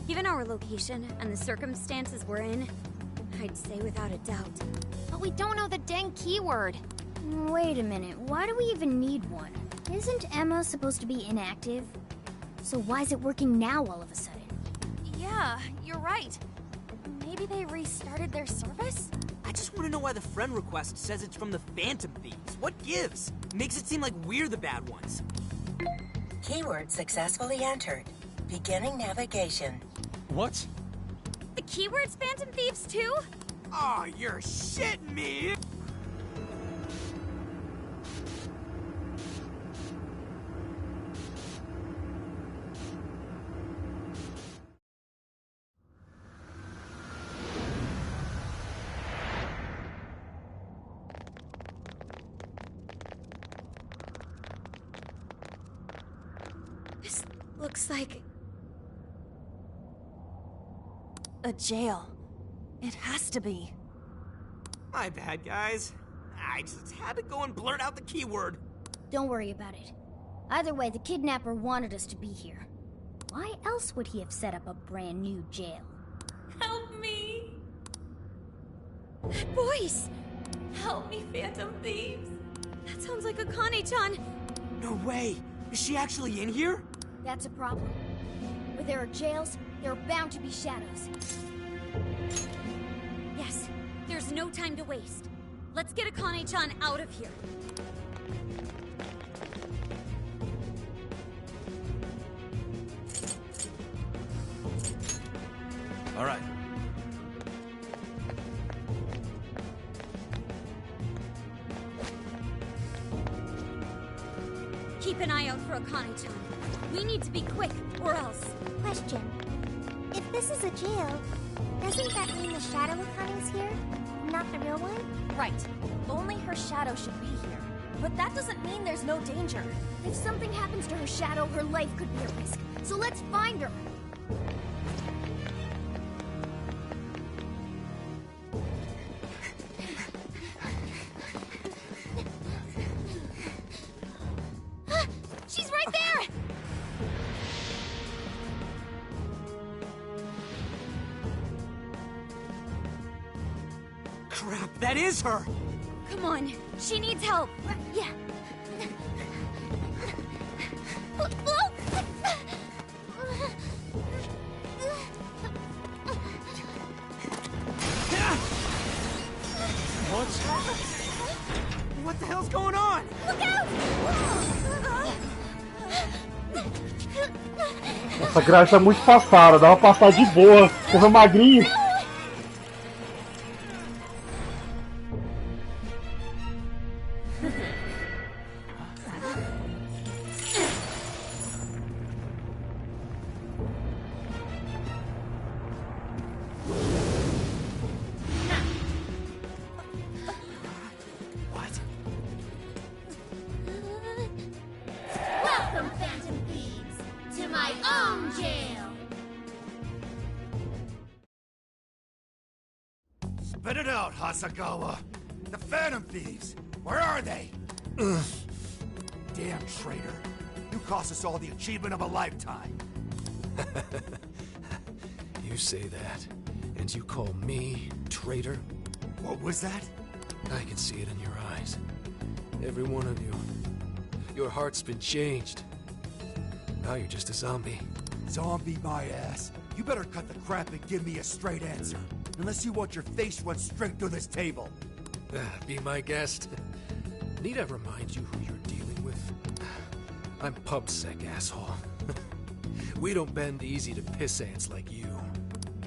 Given our location and the circumstances we're in, I'd say without a doubt. But we don't know the dang keyword. Wait a minute, why do we even need one? Isn't Emma supposed to be inactive? So why is it working now all of a sudden? Yeah, you're right. Maybe they restarted their service? I just want to know why the friend request says it's from the Phantom Thieves. What gives? Makes it seem like we're the bad ones. Keyword successfully entered. Beginning navigation. What? The keyword's Phantom Thieves too? Oh, you're shitting me! Looks like... a jail. It has to be. My bad, guys. I just had to go and blurt out the keyword. Don't worry about it. Either way, the kidnapper wanted us to be here. Why else would he have set up a brand new jail? Help me! That voice! Help me, Phantom Thieves! That sounds like Akane-chan! No way! Is she actually in here? That's a problem. Where there are jails, there are bound to be shadows. Yes, there's no time to waste. Let's get Akane-chan out of here. All right. Keep an eye out for Akane-chan. We need to be quick, or else. Question. If this is a jail, doesn't that mean the Shadow Akane's here? Not the real one? Right. Only her shadow should be here. But that doesn't mean there's no danger. If something happens to her shadow, her life could be at risk. So let's find her! She's right there! Crap, that is her! Come on, she needs help. Yeah. What the hell's going on? Look out! Essa graça é muito passada, dá pra passar de boa, porra magrinho. Welcome, Phantom Thieves, to my own jail! Spit it out, Hasagawa. The Phantom Thieves. Where are they? Ugh. Damn traitor. You cost us all the achievement of a lifetime. You say that, and you call me traitor? What was that? I can see it in your eyes. Every one of you. Your heart's been changed. Now you're just a zombie. Zombie my ass. You better cut the crap and give me a straight answer. Unless you want your face run straight through this table. Be my guest. Need I remind you who you're dealing with? I'm pubsec, asshole. We don't bend easy to piss ants like you.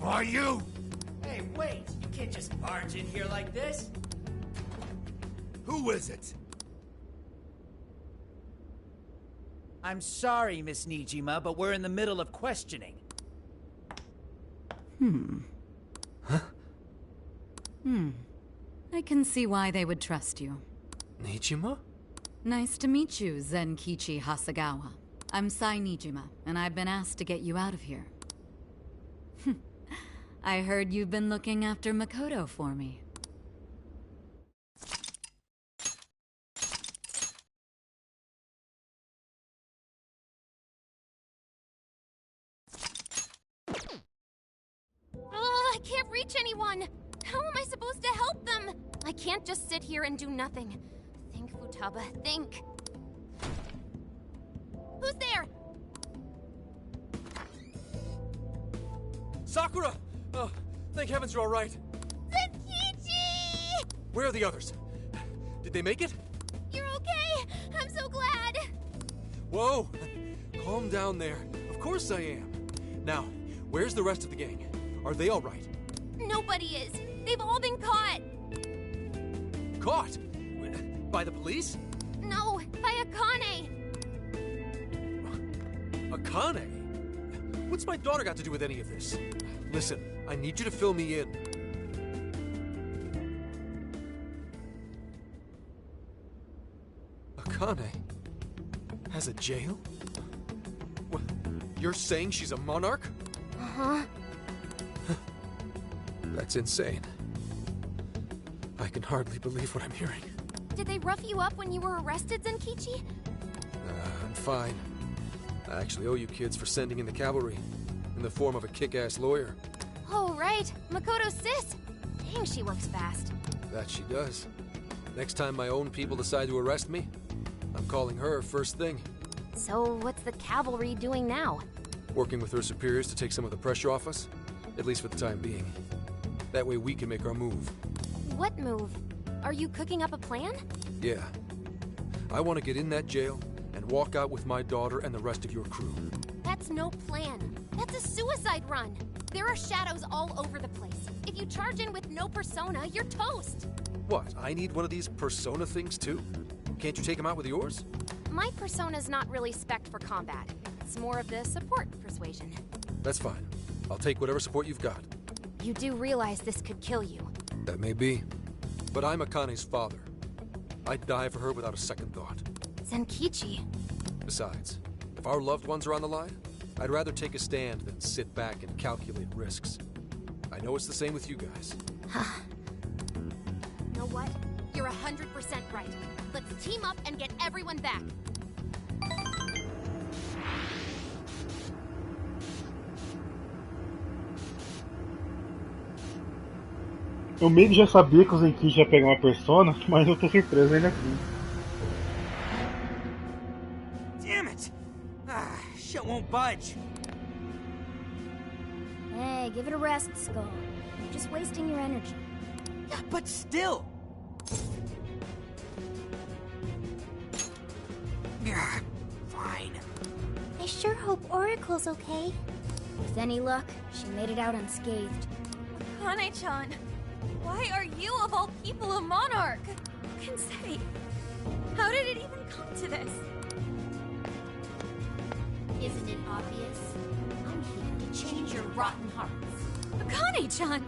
Are you? Hey, wait! You can't just barge in here like this. Who is it? I'm sorry, Miss Nijima, but we're in the middle of questioning. I can see why they would trust you. Nijima? Nice to meet you, Zenkichi Hasagawa. I'm Sai Nijima, and I've been asked to get you out of here. I heard you've been looking after Makoto for me. I can't reach anyone! How am I supposed to help them? I can't just sit here and do nothing. Think, Futaba, think. Who's there? Sakura! Oh, thank heavens you're all right. Zenkichi! Where are the others? Did they make it? You're okay! I'm so glad! Whoa! Calm down there. Of course I am. Now, where's the rest of the gang? Are they all right? Nobody is. They've all been caught. Caught? By the police? No, by Akane. Akane? What's my daughter got to do with any of this? Listen, I need you to fill me in. Akane has a jail? You're saying she's a monarch? Uh-huh. That's insane. I can hardly believe what I'm hearing. Did they rough you up when you were arrested, Zenkichi? I'm fine. I actually owe you kids for sending in the cavalry, in the form of a kick-ass lawyer. Oh, right. Makoto's sis. Dang, she works fast. That she does. Next time my own people decide to arrest me, I'm calling her first thing. So, what's the cavalry doing now? Working with her superiors to take some of the pressure off us, at least for the time being. That way we can make our move. What move? Are you cooking up a plan? Yeah. I want to get in that jail and walk out with my daughter and the rest of your crew. That's no plan. That's a suicide run. There are shadows all over the place. If you charge in with no persona, you're toast. What, I need one of these persona things too? Can't you take them out with yours? My persona's not really spec'd for combat. It's more of the support persuasion. That's fine. I'll take whatever support you've got. You do realize this could kill you. That may be. But I'm Akane's father. I'd die for her without a second thought. Zenkichi. Besides, if our loved ones are on the line, I'd rather take a stand than sit back and calculate risks. I know it's the same with you guys. You know what? You're 100% right. Let's team up and get everyone back. Eu meio que já sabia que o Zenkichi ia pegar uma persona, mas eu tô surpreso ainda assim. Damn it! Shit won't budge. Hey, give it a rest, Skull. You're just wasting your energy. Yeah, but still. Yeah, fine. I sure hope Oracle's okay. With any luck, she made it out unscathed. Kane-chan, why are you, of all people, a monarch? Kinsei, how did it even come to this? Isn't it obvious? I'm here to change your rotten hearts. Kane-chan!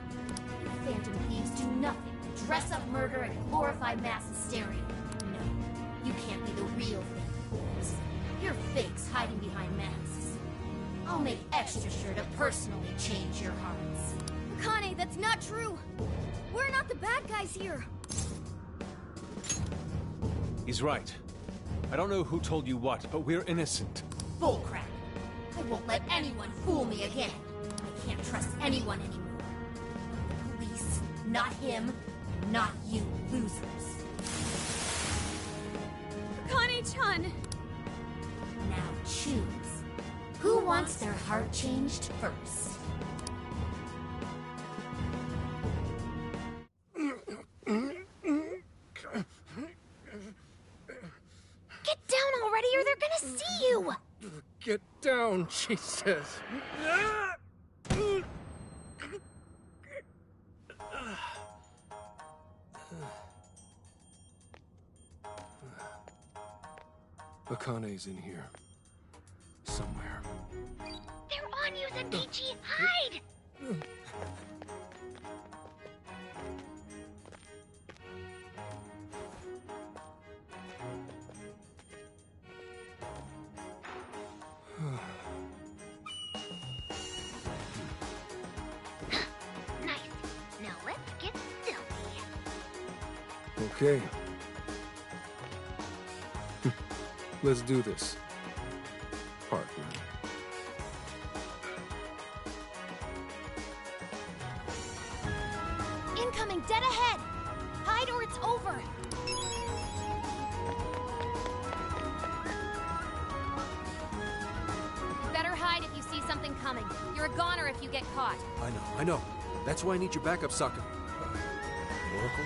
You phantom thieves do nothing but dress up murder and glorify mass hysteria. No, you can't be the real thing, fools. You're fakes hiding behind masks. I'll make extra sure to personally change your hearts. Kane, that's not true! We're not the bad guys here! He's right. I don't know who told you what, but we're innocent. Bullcrap. I won't let anyone fool me again. I can't trust anyone anymore. The police, not him, not you losers. Kane-chan! Now choose. Who wants their heart changed first? Get down already or they're gonna see you! Get down, she says. Akane's in here. Somewhere. They're on you, Zenkichi! Hide! Nice. Now let's get silly. Okay. Let's do this. Partner. Incoming dead ahead! Hide or it's over! Better hide if you see something coming. You're a goner if you get caught. I know. That's why I need your backup, Sokka. Oracle?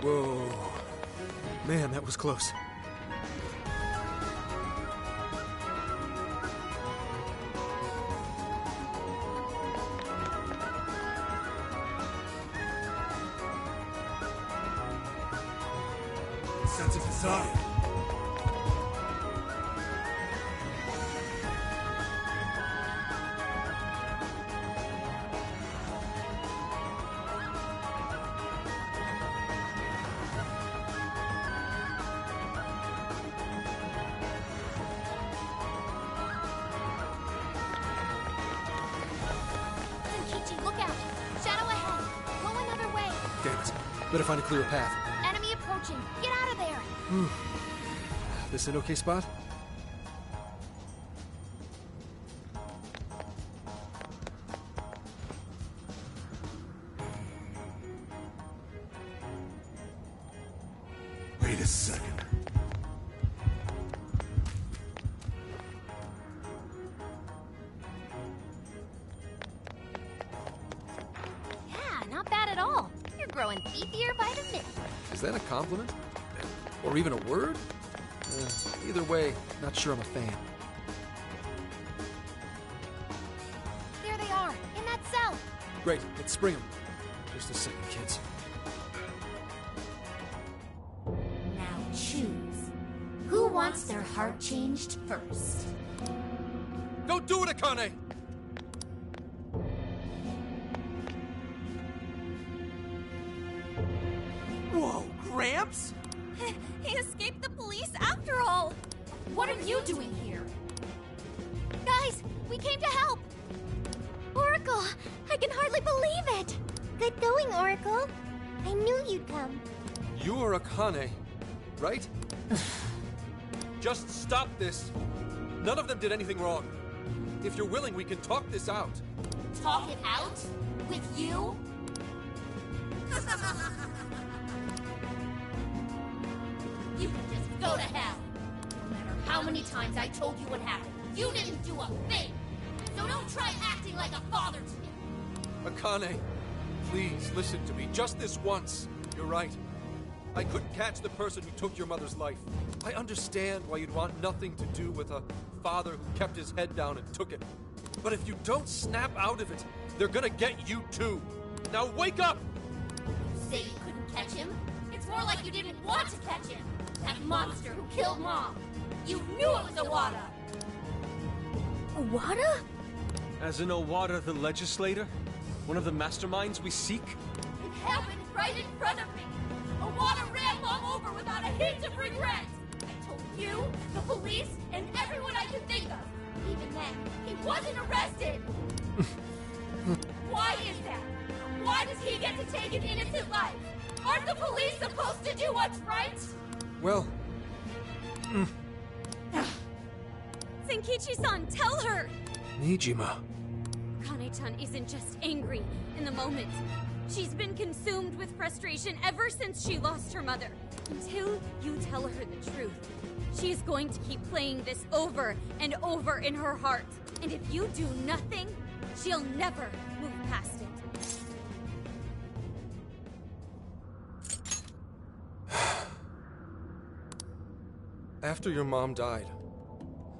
Whoa. Man, that was close. Sense of design. Senkichi, look out! Shadow ahead! Go another way! Damn it. Better find a clearer path. Enemy approaching! Get out of there! This an okay spot? Wait a second. Yeah, not bad at all. You're growing beefier by the minute. Is that a compliment? Or even a word? Either way, not sure I'm a fan. There they are! In that cell! Great, let's spring them. Just a second, kids. Now choose. Who wants their heart changed first? Don't do it, Akane! Whoa, Gramps? He escaped the police after all! What are you doing here? Guys, we came to help! Oracle! I can hardly believe it! Good going, Oracle. I knew you'd come. You are Akane, right? Just stop this. None of them did anything wrong. If you're willing, we can talk this out. Talk it out? With you? You can just go to hell. No matter how many times I told you what happened, you didn't do a thing. So don't try acting like a father to me. Akane, please listen to me just this once. You're right. I couldn't catch the person who took your mother's life. I understand why you'd want nothing to do with a father who kept his head down and took it. But if you don't snap out of it, they're gonna get you too. Now wake up! You say you couldn't catch him? It's more like you didn't want to catch him. That monster who killed Mom. You knew it was Owada. Owada? As in Owada the legislator? One of the masterminds we seek? It happened right in front of me. Owada ran Mom over without a hint of regret. I told you, the police, and everyone I could think of. Even then, he wasn't arrested. Why is that? Why does he get to take an innocent life? Aren't the police supposed to do what's right? Well... Senkichi-san, tell her! Nijima. Kane-chan isn't just angry in the moment. She's been consumed with frustration ever since she lost her mother. Until you tell her the truth, she is going to keep playing this over and over in her heart. And if you do nothing, she'll never move past it. After your mom died,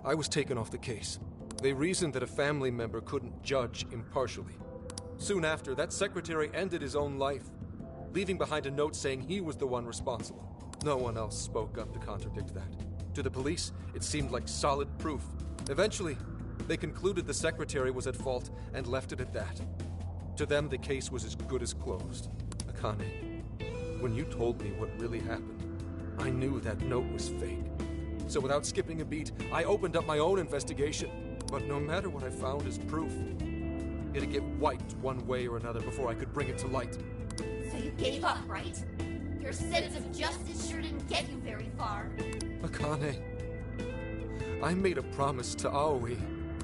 I was taken off the case. They reasoned that a family member couldn't judge impartially. Soon after, that secretary ended his own life, leaving behind a note saying he was the one responsible. No one else spoke up to contradict that. To the police, it seemed like solid proof. Eventually, they concluded the secretary was at fault and left it at that. To them, the case was as good as closed. Akane, when you told me what really happened, I knew that note was fake. So without skipping a beat, I opened up my own investigation. But no matter what I found as proof, it'd get wiped one way or another before I could bring it to light. So you gave up, right? Your sense of justice sure didn't get you very far. Akane, I made a promise to Aoi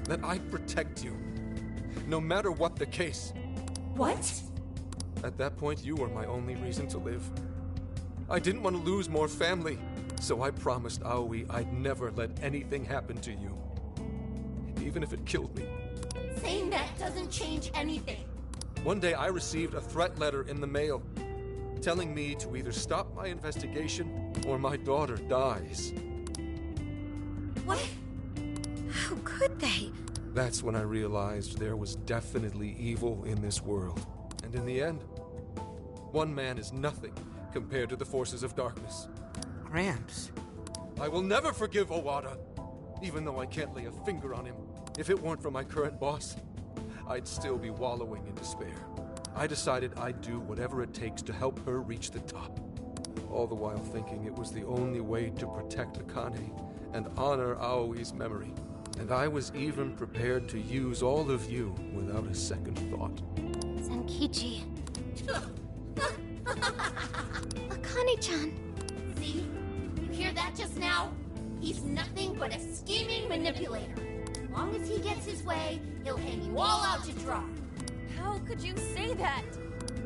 that I'd protect you, no matter what the case. What? At that point, you were my only reason to live. I didn't want to lose more family, so I promised Aoi I'd never let anything happen to you, even if it killed me. Saying that doesn't change anything. One day I received a threat letter in the mail. telling me to either stop my investigation or my daughter dies. What? How could they? That's when I realized there was definitely evil in this world. And in the end, one man is nothing compared to the forces of darkness. Gramps. I will never forgive Owada, even though I can't lay a finger on him. If it weren't for my current boss, I'd still be wallowing in despair. I decided I'd do whatever it takes to help her reach the top, all the while thinking it was the only way to protect Akane and honor Aoi's memory. And I was even prepared to use all of you without a second thought. Zenkichi. Akane-chan. See? You hear that just now? He's nothing but a scheming manipulator. As long as he gets his way, he'll hang you all out to dry. How could you say that?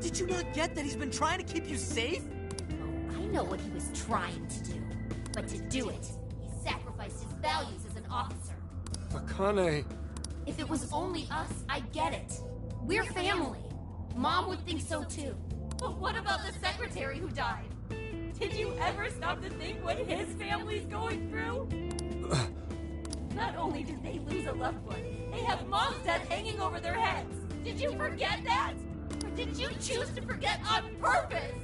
Did you not get that he's been trying to keep you safe? Oh, I know what he was trying to do. But to do it, he sacrificed his values as an officer. Akane! If it was only us, I'd get it. We're family. Mom would think so too. But what about the secretary who died? Did you ever stop to think what his family's going through? Not only did they lose a loved one, they have Mom's death hanging over their heads. Did you forget that? Or did you choose to forget on purpose?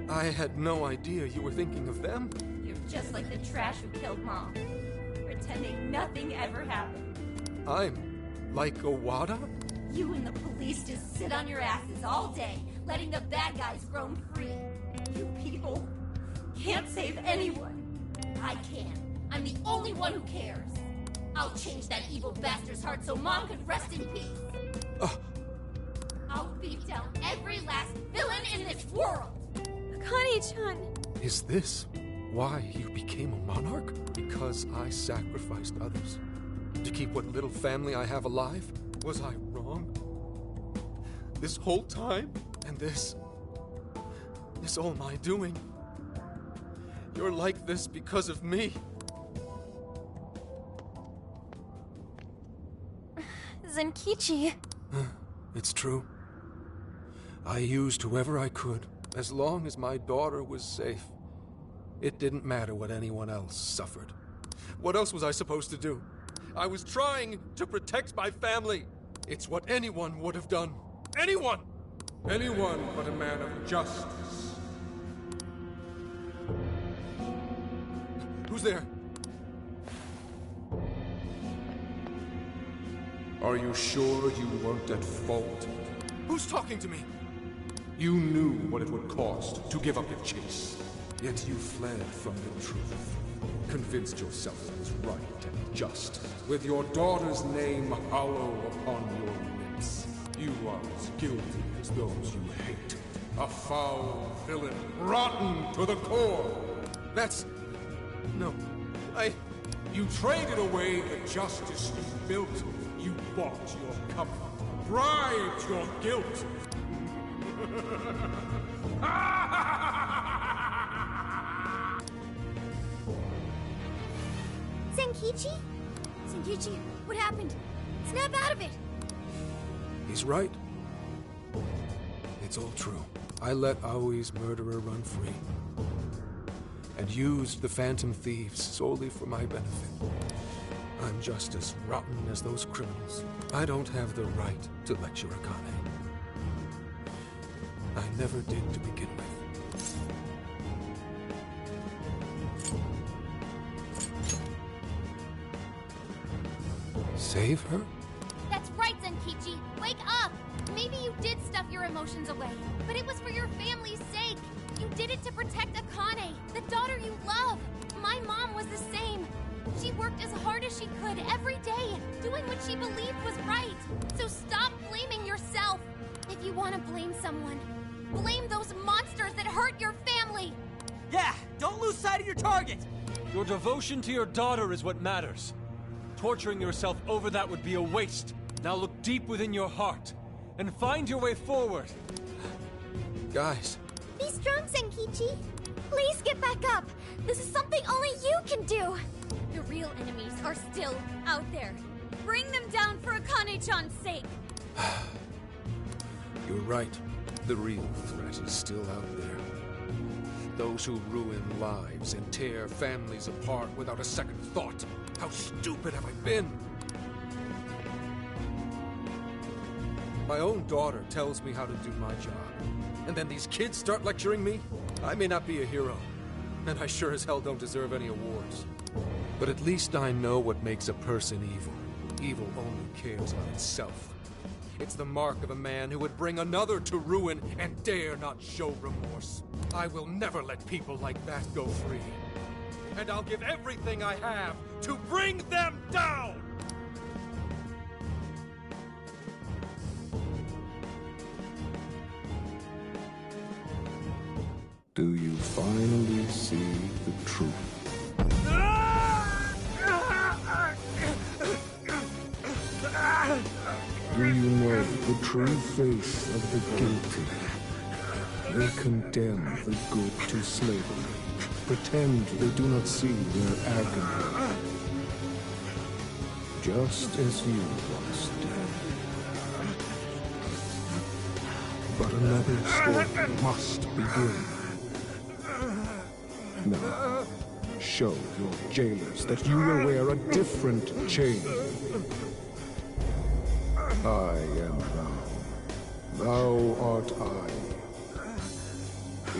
I had no idea you were thinking of them. You're just like the trash who killed Mom, pretending nothing ever happened. I'm like Owada? You and the police just sit on your asses all day, letting the bad guys roam free. You people can't save anyone. I can. I'm the only one who cares. I'll change that evil bastard's heart so Mom can rest in peace. I'll beat down every last villain in this world. Akane-chan. Is this why you became a monarch? Because I sacrificed others to keep what little family I have alive? Was I wrong? This whole time? And this all my doing? You're like this because of me. Zenkichi. It's true. I used whoever I could, as long as my daughter was safe. It didn't matter what anyone else suffered. What else was I supposed to do? I was trying to protect my family. It's what anyone would have done. Anyone! Anyone but a man of justice. Who's there? Are you sure you weren't at fault? Who's talking to me? You knew what it would cost to give up your chase. Yet you fled from the truth. Convinced yourself it was right and just. With your daughter's name hollow upon your lips. You are as guilty as those you hate. A foul villain, rotten to the core. That's... no. You traded away the justice you built. You bought your comfort. Bribed your guilt. Zenkichi? Zenkichi, what happened? Snap out of it! He's right. It's all true. I let Aoi's murderer run free. And used the Phantom Thieves solely for my benefit. I'm just as rotten as those criminals. I don't have the right to lecture Akane. I never did to begin with. Save her? That's right, Zenkichi. Wake up! Maybe you did stuff your emotions away, but it was for your family's sake. You did it to protect Akane, the daughter you love. My mom was the same. She worked as hard as she could every day, doing what she believed was right. So stop blaming yourself. If you want to blame someone, blame those monsters that hurt your family. Yeah, don't lose sight of your target. Your devotion to your daughter is what matters. Torturing yourself over that would be a waste. Now look deep within your heart and find your way forward. Guys. Be strong, Zenkichi. Please get back up. This is something only you can do. The real enemies are still out there. Bring them down for Akane-chan's sake. You're right. The real threat is still out there. Those who ruin lives and tear families apart without a second thought. How stupid have I been? My own daughter tells me how to do my job. And then these kids start lecturing me? I may not be a hero, and I sure as hell don't deserve any awards. But at least I know what makes a person evil. Evil only cares about itself. It's the mark of a man who would bring another to ruin and dare not show remorse. I will never let people like that go free. And I'll give everything I have to bring them down! Do you finally see the truth? Do you know the true face of the guilty? They condemn the good to slavery, pretend they do not see their agony. Just as you once did. But another story must begin. Now, show your jailers that you will wear a different chain. I am thou. Thou art I.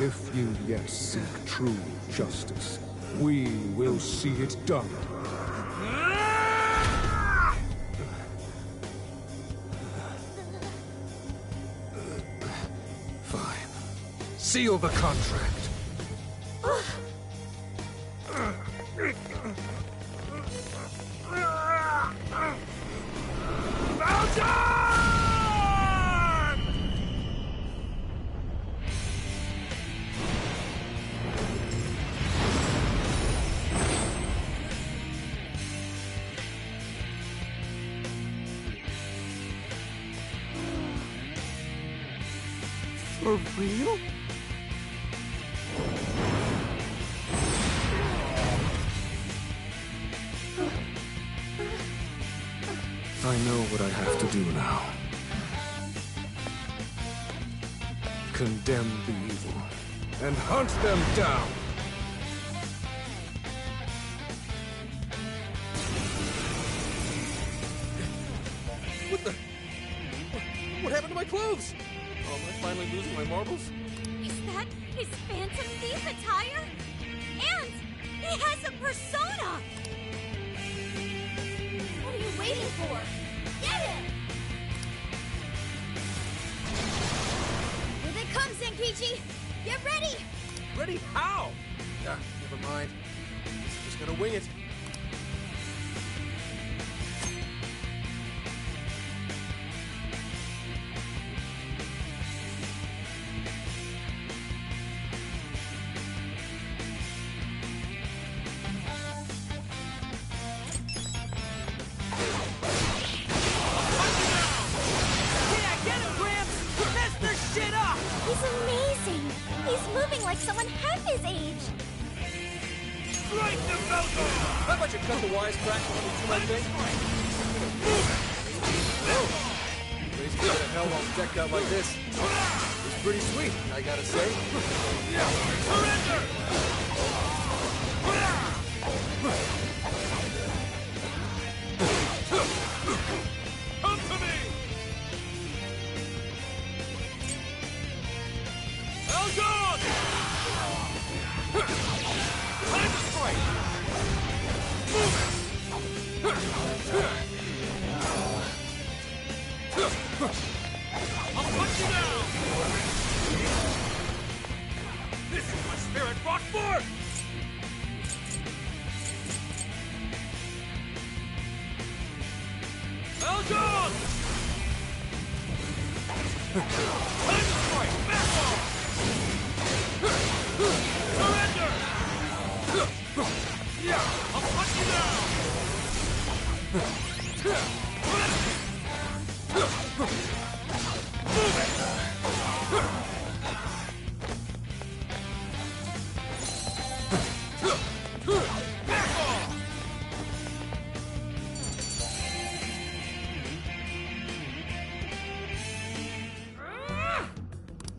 If you yet seek true justice, we will see it done. Fine. Seal the contract. For real? I know what I have to do now. Condemn the evil and hunt them down! What the? What happened to my clothes? Oh, am I finally losing my marbles? Is that his Phantom Thief attire? And he has a persona! What are you waiting for? Get him! Here they come, Zenkichi! Get ready! Ready? How? Ah, never mind. Guess I'm just gonna wing it. He's amazing! He's moving like someone half his age! Strike the belt! How about you cut the wisecrack and let me do my thing? Whoa! Crazy bit of hell while decked out like this. It's pretty sweet, I gotta say. Come to me! Elgon! Time to strike! I'll punch you down! This is what spirit brought forth! Elgon! Time to strike! Back off! Surrender! I'll punch you down! Move it!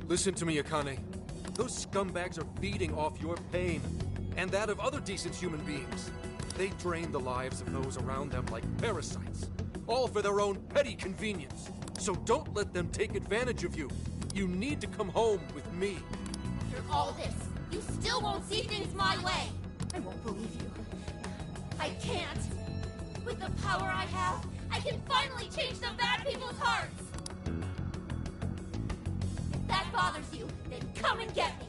Listen to me, Akane. Those scumbags are feeding off your pain, and that of other decent human beings. They drain the lives of those around them like parasites, all for their own petty convenience. So don't let them take advantage of you. You need to come home with me. After all this, you still won't see things my way. I won't believe you. I can't. With the power I have, I can finally change the bad people's hearts. If that bothers you, then come and get me.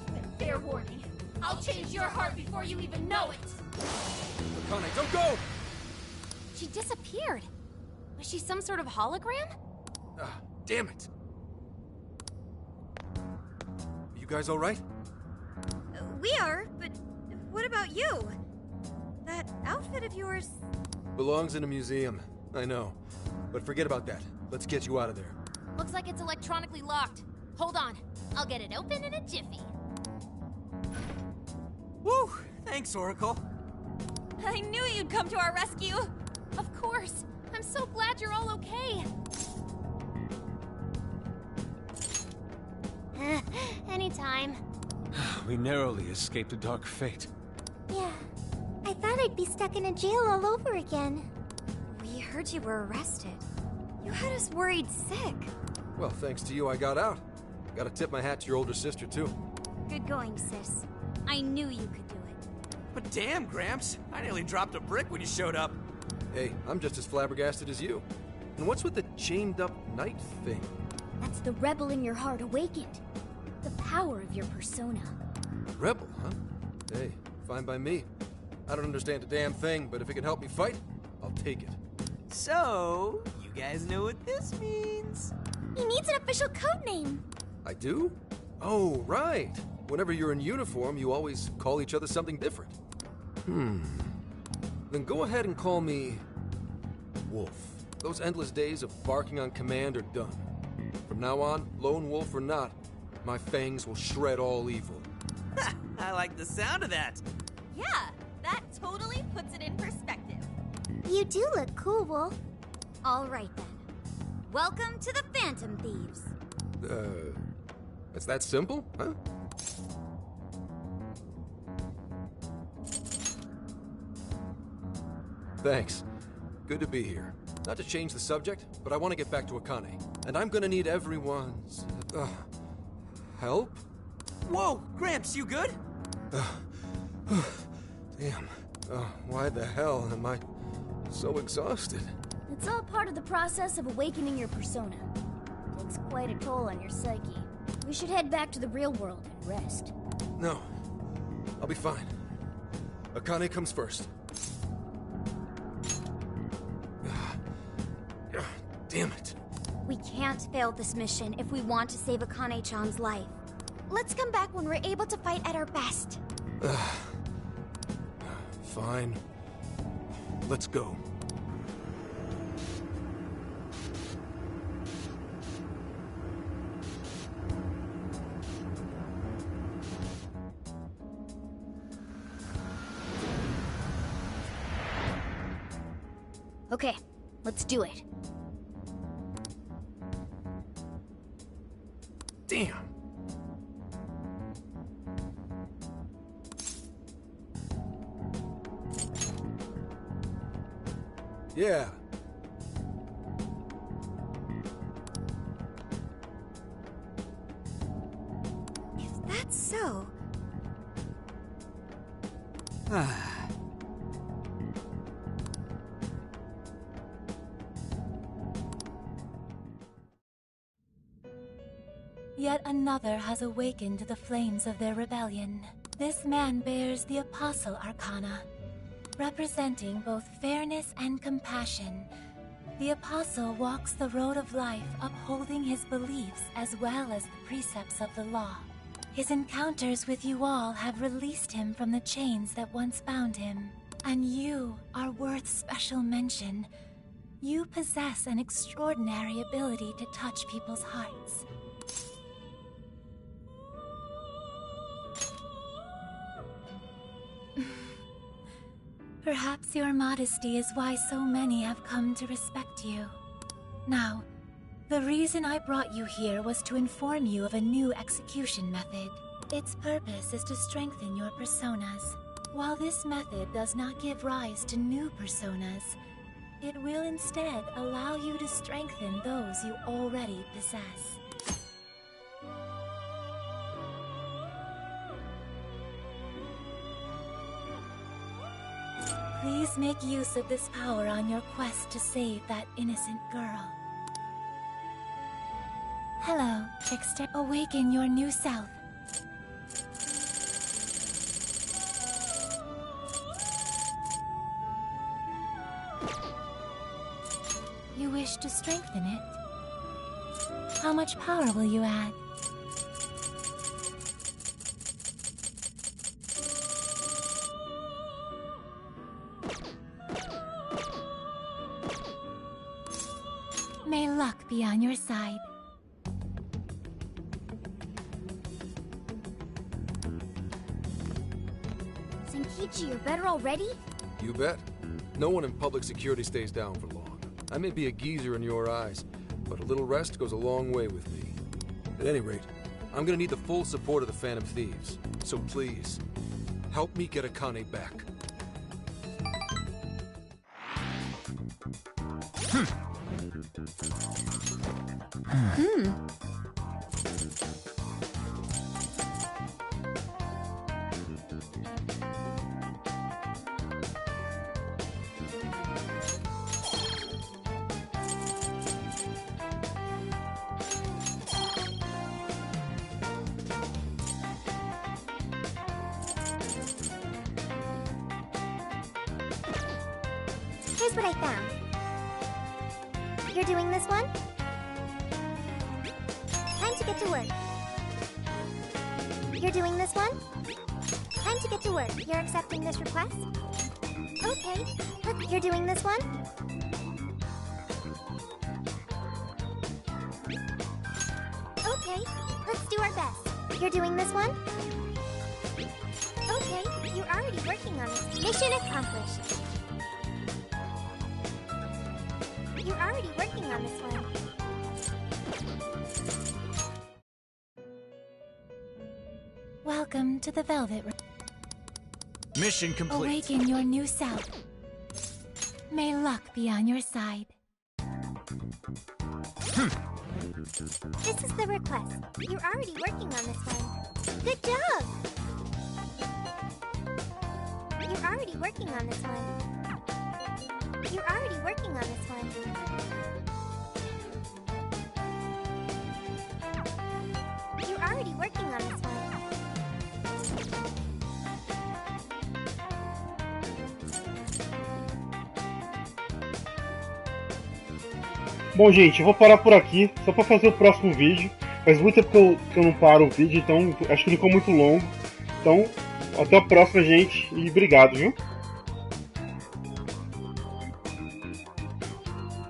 But fair warning, I'll change your heart before you even know it. Akane, don't go! She disappeared. Was she some sort of hologram? Damn it. You guys all right? We are, but what about you? That outfit of yours... Belongs in a museum. I know. But forget about that. Let's get you out of there. Looks like it's electronically locked. Hold on. I'll get it open in a jiffy. Woo! Thanks, Oracle. I knew you'd come to our rescue. Of course. I'm so glad you're all okay. Anytime. We narrowly escaped a dark fate. Yeah. I thought I'd be stuck in a jail all over again. We heard you were arrested. You had us worried sick. Well, thanks to you, I got out. Gotta tip my hat to your older sister, too. Good going, sis. I knew you could do it. But damn, Gramps, I nearly dropped a brick when you showed up. Hey, I'm just as flabbergasted as you. And what's with the chained-up knight thing? That's the rebel in your heart awakened. The power of your persona. Rebel, huh? Hey, fine by me. I don't understand a damn thing, but if it can help me fight, I'll take it. So, you guys know what this means? He needs an official code name. I do? Oh, right. Whenever you're in uniform, you always call each other something different. Then go ahead and call me... Wolf. Those endless days of barking on command are done. From now on, lone wolf or not, my fangs will shred all evil. I like the sound of that. Yeah, that totally puts it in perspective. You do look cool, Wolf. All right, then. Welcome to the Phantom Thieves. It's that simple, huh? Thanks. Good to be here. Not to change the subject, but I want to get back to Akane. And I'm gonna need everyone's... help? Whoa, Gramps, you good? Damn. Why the hell am I so exhausted? It's all part of the process of awakening your persona. It takes quite a toll on your psyche. We should head back to the real world and rest. No. I'll be fine. Akane comes first. Damn it. We can't fail this mission if we want to save Akane-chan's life. Let's come back when we're able to fight at our best. Fine. Let's go. Okay, let's do it. Damn. Yeah. If that's so... Yet another has awakened to the flames of their rebellion. This man bears the Apostle Arcana, representing both fairness and compassion. The Apostle walks the road of life, upholding his beliefs as well as the precepts of the law. His encounters with you all have released him from the chains that once bound him. And you are worth special mention. You possess an extraordinary ability to touch people's hearts. Perhaps your modesty is why so many have come to respect you. Now, The reason I brought you here was to inform you of a new execution method. Its purpose is to strengthen your personas. While this method does not give rise to new personas, it will instead allow you to strengthen those you already possess. Please make use of this power on your quest to save that innocent girl. Hello, Trickster. Awaken your new self. You wish to strengthen it? How much power will you add? May luck be on your side. Senkichi, you're better already? You bet. No one in public security stays down for long. I may be a geezer in your eyes, but a little rest goes a long way with me. At any rate, I'm gonna need the full support of the Phantom Thieves. So please, help me get Akane back. Here's what I found. You're doing this one? Time to get to work. You're doing this one? Time to get to work. You're accepting this request? Okay. Look, you're doing this one? Okay. Let's do our best. You're doing this one? Okay. You're already working on this. Mission accomplished. You're already working on this one. Welcome to the Velvet Room. Mission complete. Awaken your new self. May luck be on your side. This is the request. You're already working on this one. Good job! You're already working on this one. You're already working on this one. You're already working on this one. Bom, gente, eu vou parar por aqui, só para fazer o próximo vídeo. Faz muito tempo que eu não paro o vídeo, então acho que ficou muito longo. Então, até a próxima, gente, e obrigado, viu?